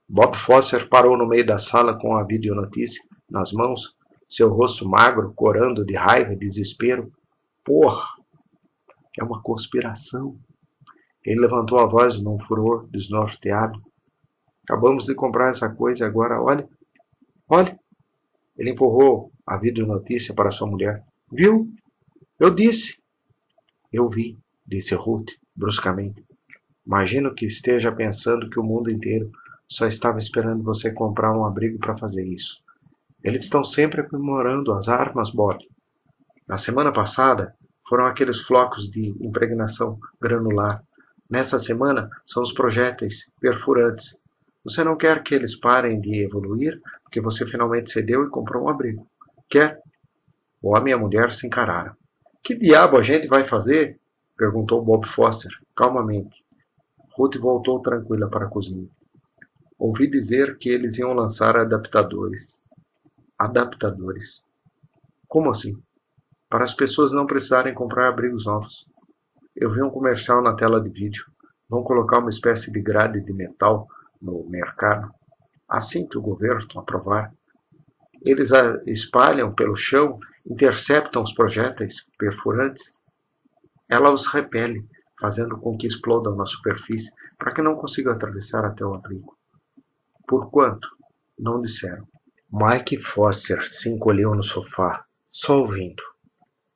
S1: Bob Foster parou no meio da sala com a videonotícia nas mãos, seu rosto magro corando de raiva e desespero. Porra! É uma conspiração! Ele levantou a voz num furor desnorteado. Acabamos de comprar essa coisa e agora, olha! Olha! Ele empurrou a videonotícia para sua mulher. Viu? Eu disse! Eu vi, disse Ruth, bruscamente. Imagino que esteja pensando que o mundo inteiro só estava esperando você comprar um abrigo para fazer isso. Eles estão sempre aprimorando as armas, Bob. Na semana passada, foram aqueles flocos de impregnação granular. Nessa semana, são os projéteis perfurantes. Você não quer que eles parem de evoluir, porque você finalmente cedeu e comprou um abrigo. Quer? O homem e a mulher se encararam. Que diabo a gente vai fazer? Perguntou Bob Foster, calmamente. Ruth voltou tranquila para a cozinha. Ouvi dizer que eles iam lançar adaptadores. Adaptadores? Como assim? Para as pessoas não precisarem comprar abrigos novos. Eu vi um comercial na tela de vídeo. Vão colocar uma espécie de grade de metal no mercado. Assim que o governo aprovar. Eles a espalham pelo chão, interceptam os projéteis perfurantes. Ela os repele, fazendo com que explodam na superfície, para que não consigam atravessar até o abrigo. Por quanto? Não disseram. Mike Foster se encolheu no sofá, só ouvindo.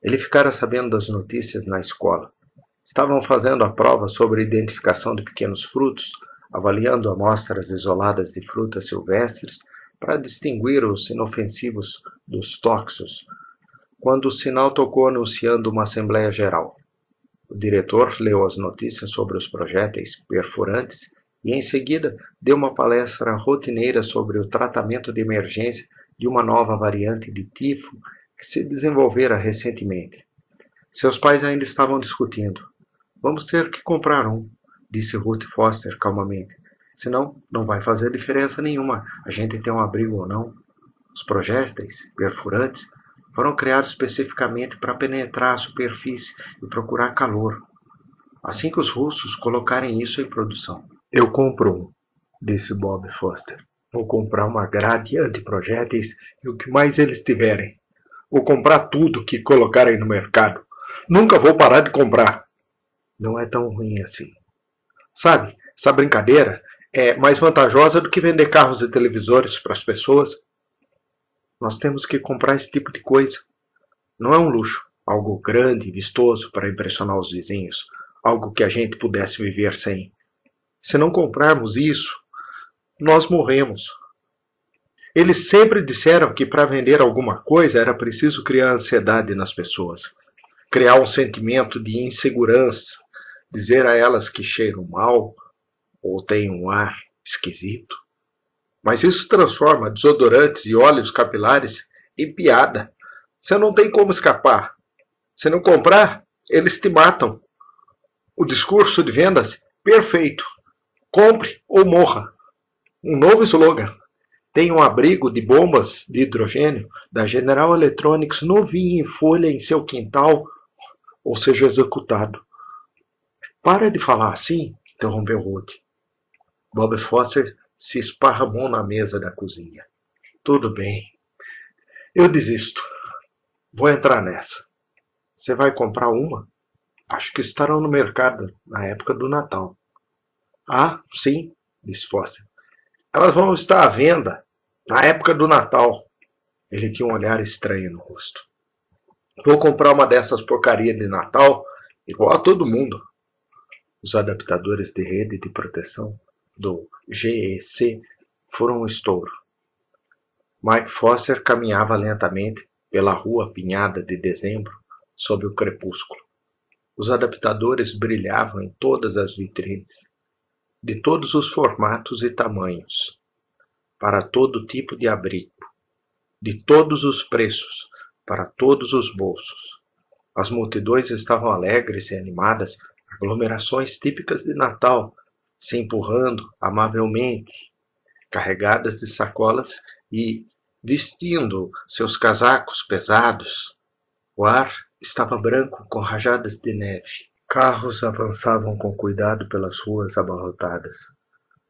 S1: Ele ficara sabendo das notícias na escola. Estavam fazendo a prova sobre identificação de pequenos frutos, avaliando amostras isoladas de frutas silvestres para distinguir os inofensivos dos tóxicos, quando o sinal tocou anunciando uma assembleia geral. O diretor leu as notícias sobre os projéteis perfurantes e, em seguida, deu uma palestra rotineira sobre o tratamento de emergência de uma nova variante de tifo que se desenvolvera recentemente. Seus pais ainda estavam discutindo. Vamos ter que comprar um, disse Ruth Foster calmamente. Senão, não vai fazer diferença nenhuma a gente ter um abrigo ou não. Os projéteis perfurantes foram criados especificamente para penetrar a superfície e procurar calor. Assim que os russos colocarem isso em produção. Eu compro um, disse Bob Foster. Vou comprar uma grade anti-projéteis e o que mais eles tiverem. Vou comprar tudo que colocarem no mercado. Nunca vou parar de comprar. Não é tão ruim assim. Sabe, essa brincadeira é mais vantajosa do que vender carros e televisores para as pessoas. Nós temos que comprar esse tipo de coisa. Não é um luxo, algo grande e vistoso para impressionar os vizinhos, algo que a gente pudesse viver sem. Se não comprarmos isso, nós morremos. Eles sempre disseram que para vender alguma coisa era preciso criar ansiedade nas pessoas, criar um sentimento de insegurança, dizer a elas que cheiram mal ou têm um ar esquisito. Mas isso transforma desodorantes e óleos capilares em piada. Você não tem como escapar. Se não comprar, eles te matam. O discurso de vendas, perfeito. Compre ou morra. Um novo slogan. Tem um abrigo de bombas de hidrogênio da General Electronics novinho em folha em seu quintal, ou seja executado. Para de falar assim, interrompeu Ruth. Bob Foster se esparramou na mesa da cozinha. Tudo bem. Eu desisto. Vou entrar nessa. Você vai comprar uma? Acho que estarão no mercado na época do Natal. Ah, sim, disse Foster. Elas vão estar à venda na época do Natal. Ele tinha um olhar estranho no rosto. Vou comprar uma dessas porcarias de Natal igual a todo mundo. Os adaptadores de rede de proteção do GEC foram um estouro. Mike Foster caminhava lentamente pela rua apinhada de dezembro sob o crepúsculo. Os adaptadores brilhavam em todas as vitrines, de todos os formatos e tamanhos, para todo tipo de abrigo, de todos os preços, para todos os bolsos. As multidões estavam alegres e animadas a aglomerações típicas de Natal, se empurrando amavelmente, carregadas de sacolas e vestindo seus casacos pesados. O ar estava branco com rajadas de neve. Carros avançavam com cuidado pelas ruas abarrotadas.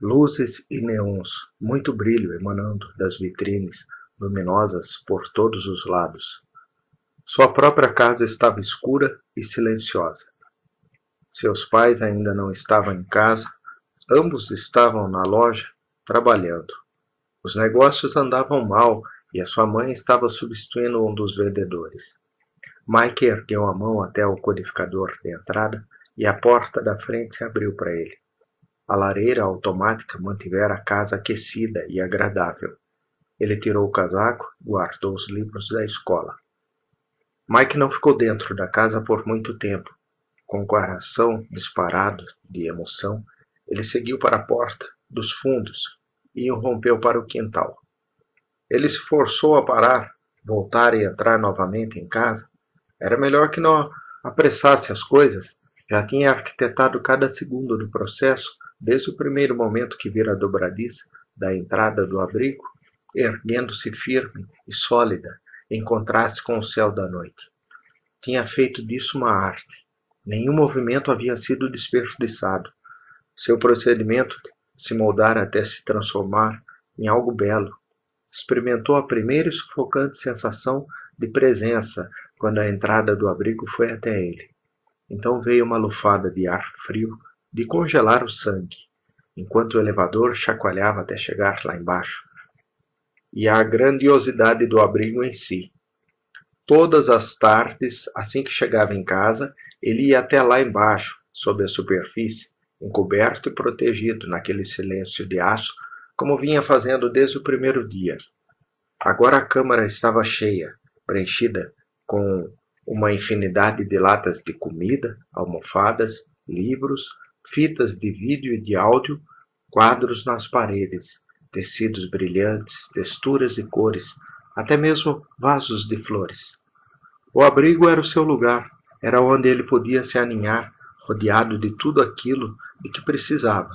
S1: Luzes e neons, muito brilho emanando das vitrines luminosas por todos os lados. Sua própria casa estava escura e silenciosa. Seus pais ainda não estavam em casa, ambos estavam na loja trabalhando. Os negócios andavam mal e a sua mãe estava substituindo um dos vendedores. Mike ergueu a mão até o codificador de entrada e a porta da frente se abriu para ele. A lareira automática mantivera a casa aquecida e agradável. Ele tirou o casaco e guardou os livros da escola. Mike não ficou dentro da casa por muito tempo. Com o coração disparado de emoção, ele seguiu para a porta dos fundos e irrompeu para o quintal. Ele se forçou a parar, voltar e entrar novamente em casa. Era melhor que não apressasse as coisas. Já tinha arquitetado cada segundo do processo, desde o primeiro momento que vira a dobradiça da entrada do abrigo, erguendo-se firme e sólida, em contraste com o céu da noite. Tinha feito disso uma arte. Nenhum movimento havia sido desperdiçado. Seu procedimento se moldara até se transformar em algo belo. Experimentou a primeira e sufocante sensação de presença quando a entrada do abrigo foi até ele. Então veio uma lufada de ar frio, de congelar o sangue, enquanto o elevador chacoalhava até chegar lá embaixo. E a grandiosidade do abrigo em si. Todas as tardes, assim que chegava em casa, ele ia até lá embaixo, sob a superfície, encoberto e protegido naquele silêncio de aço, como vinha fazendo desde o primeiro dia. Agora a câmara estava cheia, preenchida com uma infinidade de latas de comida, almofadas, livros, fitas de vídeo e de áudio, quadros nas paredes, tecidos brilhantes, texturas e cores, até mesmo vasos de flores. O abrigo era o seu lugar, era onde ele podia se aninhar, rodeado de tudo aquilo de que precisava.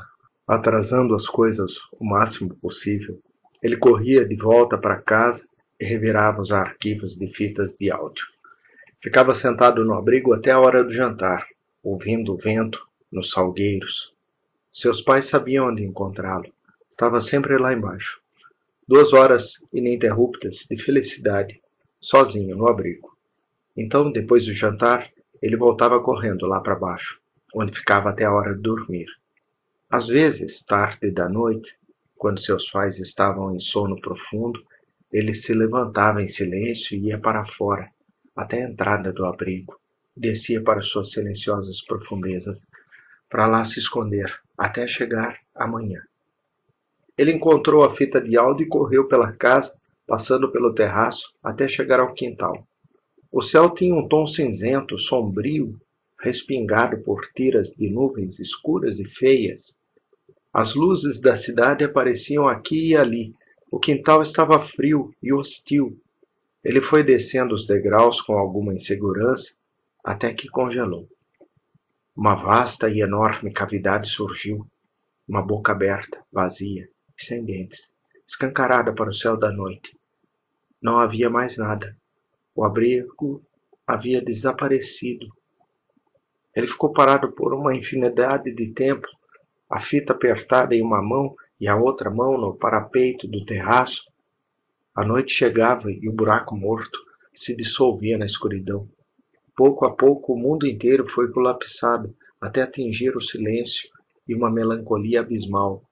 S1: Atrasando as coisas o máximo possível, ele corria de volta para casa e revirava os arquivos de fitas de áudio. Ficava sentado no abrigo até a hora do jantar, ouvindo o vento nos salgueiros. Seus pais sabiam onde encontrá-lo. Estava sempre lá embaixo. 2 horas ininterruptas de felicidade, sozinho no abrigo. Então, depois do jantar, ele voltava correndo lá para baixo, onde ficava até a hora de dormir. Às vezes, tarde da noite, quando seus pais estavam em sono profundo, ele se levantava em silêncio e ia para fora, até a entrada do abrigo, e descia para suas silenciosas profundezas, para lá se esconder, até chegar amanhã. Ele encontrou a fita de áudio e correu pela casa, passando pelo terraço, até chegar ao quintal. O céu tinha um tom cinzento, sombrio, respingado por tiras de nuvens escuras e feias. As luzes da cidade apareciam aqui e ali. O quintal estava frio e hostil. Ele foi descendo os degraus com alguma insegurança, até que congelou. Uma vasta e enorme cavidade surgiu, uma boca aberta, vazia e sem dentes, escancarada para o céu da noite. Não havia mais nada. O abrigo havia desaparecido. Ele ficou parado por uma infinidade de tempo, a fita apertada em uma mão e a outra mão no parapeito do terraço. A noite chegava e o buraco morto se dissolvia na escuridão. Pouco a pouco o mundo inteiro foi colapsado até atingir o silêncio e uma melancolia abismal.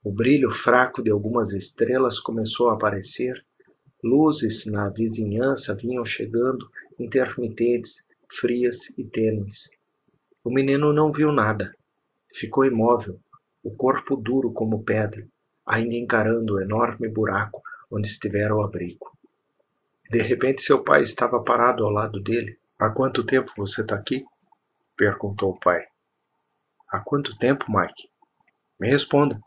S1: O brilho fraco de algumas estrelas começou a aparecer. Luzes na vizinhança vinham chegando, intermitentes, frias e tênues. O menino não viu nada. Ficou imóvel, o corpo duro como pedra, ainda encarando o enorme buraco onde estivera o abrigo. De repente seu pai estava parado ao lado dele. "Há quanto tempo você está aqui?" perguntou o pai. "Há quanto tempo, Mike? Me responda."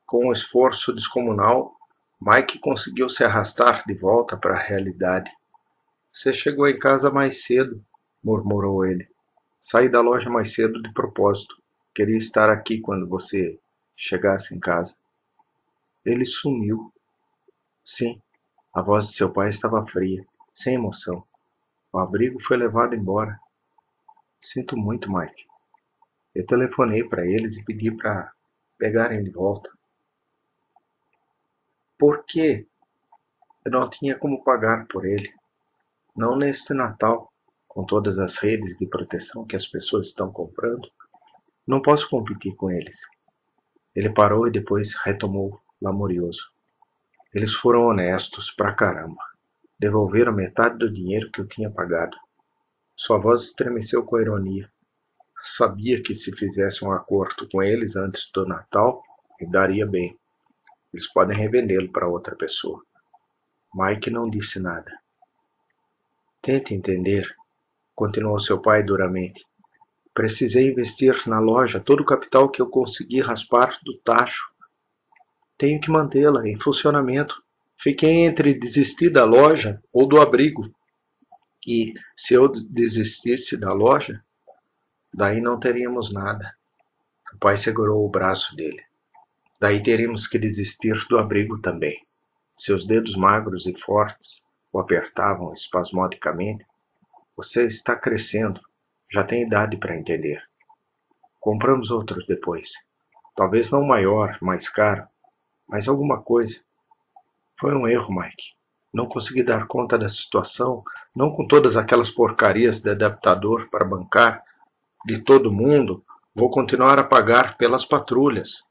S1: Com um esforço descomunal, Mike conseguiu se arrastar de volta para a realidade. "Você chegou em casa mais cedo", murmurou ele. Saí da loja mais cedo de propósito. Queria estar aqui quando você chegasse em casa. Ele sumiu. Sim, a voz de seu pai estava fria, sem emoção. O abrigo foi levado embora. Sinto muito, Mike. Eu telefonei para eles e pedi para pegarem de volta. Por quê? Eu não tinha como pagar por ele. Não neste Natal, com todas as redes de proteção que as pessoas estão comprando. Não posso competir com eles. Ele parou e depois retomou, lamurioso. Eles foram honestos pra caramba. Devolveram metade do dinheiro que eu tinha pagado. Sua voz estremeceu com ironia. Sabia que se fizesse um acordo com eles antes do Natal, me daria bem. Eles podem revendê-lo para outra pessoa. Mike não disse nada. Tente entender, continuou seu pai duramente. Precisei investir na loja todo o capital que eu consegui raspar do tacho. Tenho que mantê-la em funcionamento. Fiquei entre desistir da loja ou do abrigo. E se eu desistisse da loja, daí não teríamos nada. O pai segurou o braço dele. Daí teríamos que desistir do abrigo também. Seus dedos magros e fortes o apertavam espasmodicamente. Você está crescendo. Já tem idade para entender. Compramos outros depois. Talvez não maior, mais caro, mas alguma coisa. Foi um erro, Mike. Não consegui dar conta da situação, não com todas aquelas porcarias de adaptador para bancar de todo mundo. Vou continuar a pagar pelas patrulhas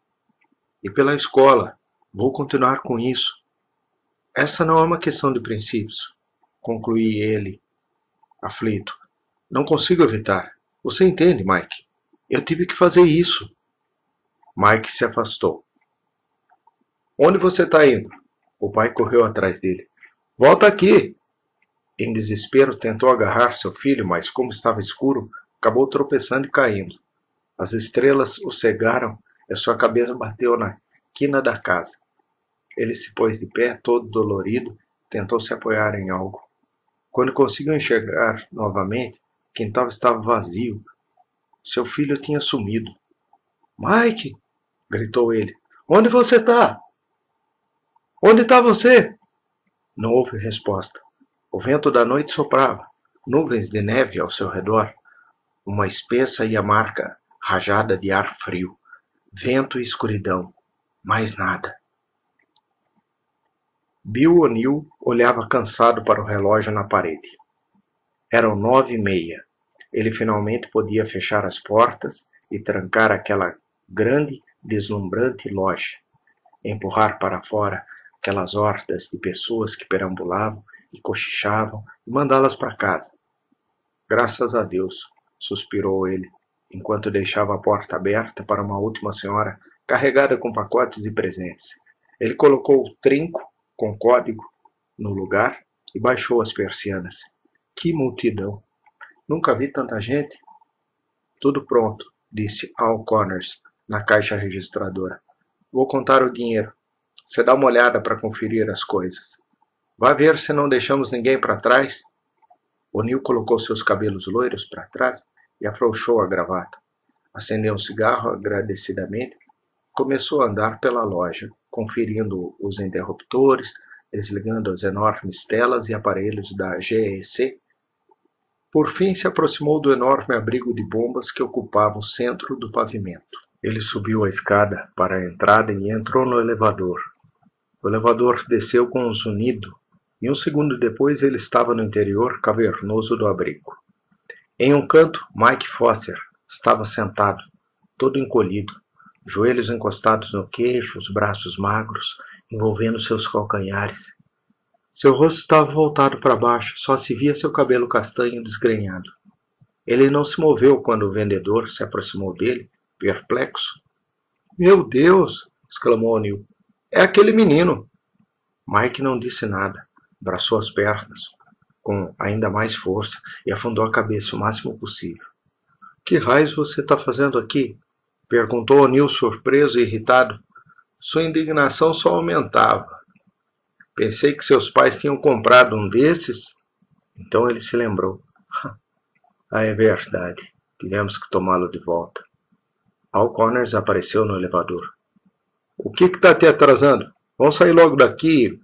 S1: e pela escola. Vou continuar com isso. Essa não é uma questão de princípios, concluí ele, aflito. Não consigo evitar. Você entende, Mike? Eu tive que fazer isso. Mike se afastou. Onde você está indo? O pai correu atrás dele. Volta aqui! Em desespero, tentou agarrar seu filho, mas como estava escuro, acabou tropeçando e caindo. As estrelas o cegaram e sua cabeça bateu na quina da casa. Ele se pôs de pé, todo dolorido, tentou se apoiar em algo. Quando conseguiu enxergar novamente, o quintal estava vazio. Seu filho tinha sumido. Mike! Gritou ele. Onde você está? Onde está você? Não houve resposta. O vento da noite soprava, nuvens de neve ao seu redor, uma espessa e amarga rajada de ar frio, vento e escuridão, mais nada. Bill O'Neill olhava cansado para o relógio na parede. Eram 9h30. Ele finalmente podia fechar as portas e trancar aquela grande, deslumbrante loja, empurrar para fora aquelas hordas de pessoas que perambulavam e cochichavam e mandá-las para casa. Graças a Deus, suspirou ele, enquanto deixava a porta aberta para uma última senhora carregada com pacotes e presentes. Ele colocou o trinco com código no lugar e baixou as persianas. Que multidão! Nunca vi tanta gente. Tudo pronto, disse Al Connors na caixa registradora. Vou contar o dinheiro. Você dá uma olhada para conferir as coisas. Vá ver se não deixamos ninguém para trás. O'Neill colocou seus cabelos loiros para trás e afrouxou a gravata. Acendeu um cigarro agradecidamente e começou a andar pela loja, conferindo os interruptores, desligando as enormes telas e aparelhos da GEC. Por fim, se aproximou do enorme abrigo de bombas que ocupava o centro do pavimento. Ele subiu a escada para a entrada e entrou no elevador. O elevador desceu com um zunido, e um segundo depois ele estava no interior cavernoso do abrigo. Em um canto, Mike Foster estava sentado, todo encolhido, joelhos encostados no queixo, os braços magros, envolvendo seus calcanhares. Seu rosto estava voltado para baixo, só se via seu cabelo castanho desgrenhado. Ele não se moveu quando o vendedor se aproximou dele, perplexo. Meu Deus! Exclamou O'Neill. É aquele menino! Mike não disse nada, abraçou as pernas com ainda mais força e afundou a cabeça o máximo possível. Que raios você está fazendo aqui? Perguntou O'Neill surpreso e irritado. Sua indignação só aumentava. Pensei que seus pais tinham comprado um desses. Então ele se lembrou. Ah, é verdade. Tivemos que tomá-lo de volta. Al Connors apareceu no elevador. O que está te atrasando? Vamos sair logo daqui.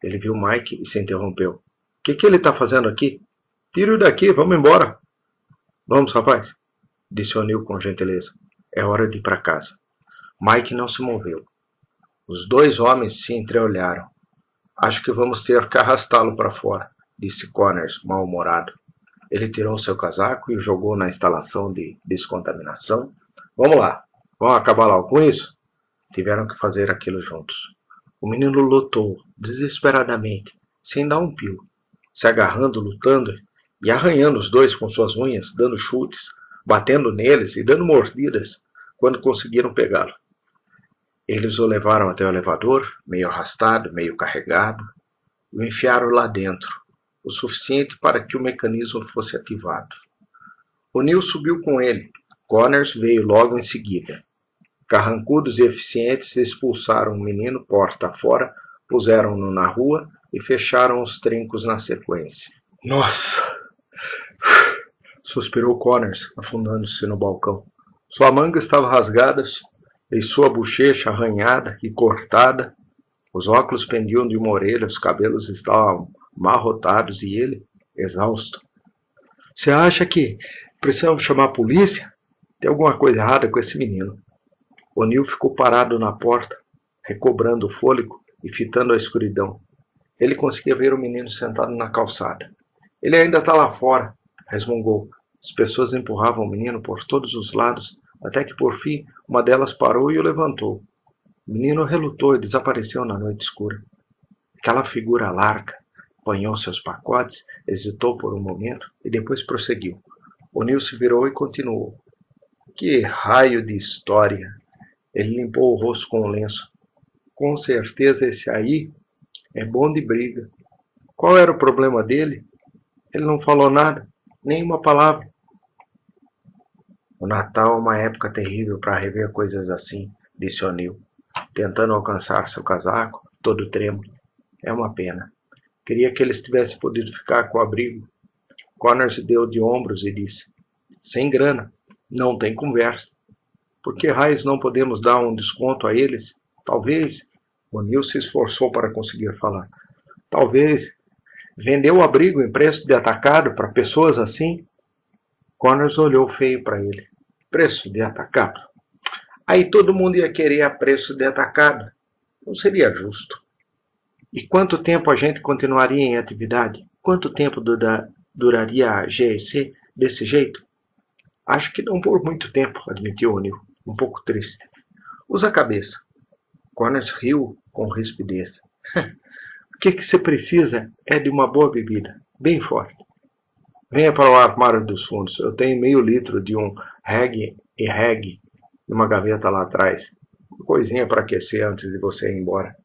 S1: Ele viu Mike e se interrompeu. O que ele está fazendo aqui? Tire-o daqui, vamos embora. Vamos, rapaz, disse O'Neill com gentileza. É hora de ir para casa. Mike não se moveu. Os dois homens se entreolharam. Acho que vamos ter que arrastá-lo para fora, disse Connors, mal-humorado. Ele tirou seu casaco e o jogou na instalação de descontaminação. Vamos lá, vamos acabar logo com isso? Tiveram que fazer aquilo juntos. O menino lutou, desesperadamente, sem dar um pio, se agarrando, lutando e arranhando os dois com suas unhas, dando chutes, batendo neles e dando mordidas quando conseguiram pegá-lo. Eles o levaram até o elevador, meio arrastado, meio carregado, e o enfiaram lá dentro, o suficiente para que o mecanismo fosse ativado. O'Neill subiu com ele. Connors veio logo em seguida. Carrancudos e eficientes expulsaram o menino porta fora, puseram-no na rua e fecharam os trincos na sequência. Nossa! Suspirou Connors, afundando-se no balcão. Sua manga estava rasgada e sua bochecha arranhada e cortada. Os óculos pendiam de uma orelha, os cabelos estavam amarrotados e ele, exausto. Você acha que precisamos chamar a polícia? Tem alguma coisa errada com esse menino. O'Neill ficou parado na porta, recobrando o fôlego e fitando a escuridão. Ele conseguia ver o menino sentado na calçada. Ele ainda está lá fora, resmungou. As pessoas empurravam o menino por todos os lados, até que, por fim, uma delas parou e o levantou. O menino relutou e desapareceu na noite escura. Aquela figura larga apanhou seus pacotes, hesitou por um momento e depois prosseguiu. O'Neill se virou e continuou. Que raio de história! Ele limpou o rosto com o lenço. Com certeza esse aí é bom de briga. Qual era o problema dele? Ele não falou nada, nem uma palavra. O Natal é uma época terrível para rever coisas assim, disse O'Neill, tentando alcançar seu casaco, todo trêmulo. É uma pena. Queria que eles tivessem podido ficar com o abrigo. Connors deu de ombros e disse, sem grana, não tem conversa. Por que raios não podemos dar um desconto a eles? Talvez, O'Neill se esforçou para conseguir falar, talvez vender o abrigo em preço de atacado para pessoas assim? Connors olhou feio para ele. Preço de atacado? Aí todo mundo ia querer a preço de atacado. Não seria justo. E quanto tempo a gente continuaria em atividade? Quanto tempo duraria a GEC desse jeito? Acho que não por muito tempo, admitiu O'Neill, um pouco triste. Usa a cabeça. Connors riu com rispidez. O que você precisa é de uma boa bebida, bem forte. Venha para o armário dos fundos. Eu tenho meio litro de um reggae e reggae numa gaveta lá atrás. Uma coisinha para aquecer antes de você ir embora.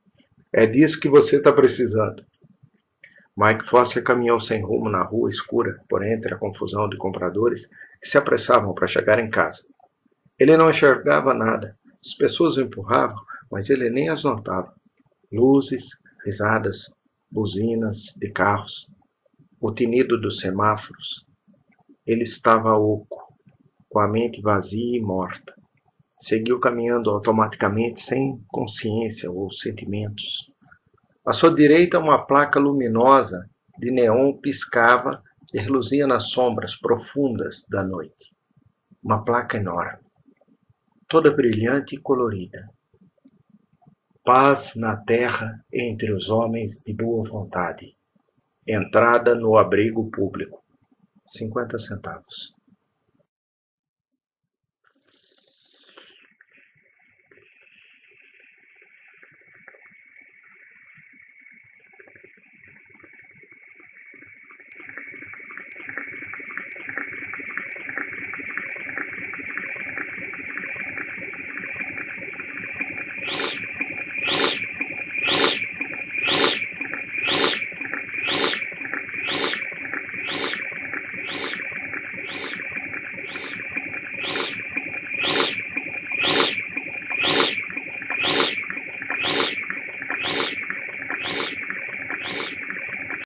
S1: É disso que você está precisando. Mike Foster caminhou sem rumo na rua escura, por entre a confusão de compradores que se apressavam para chegar em casa. Ele não enxergava nada. As pessoas o empurravam, mas ele nem as notava. Luzes, risadas, buzinas de carros, o tinido dos semáforos. Ele estava oco, com a mente vazia e morta. Seguiu caminhando automaticamente, sem consciência ou sentimentos. À sua direita, uma placa luminosa de neon piscava e reluzia nas sombras profundas da noite. Uma placa enorme, toda brilhante e colorida. Paz na terra entre os homens de boa vontade. Entrada no abrigo público. 50 centavos.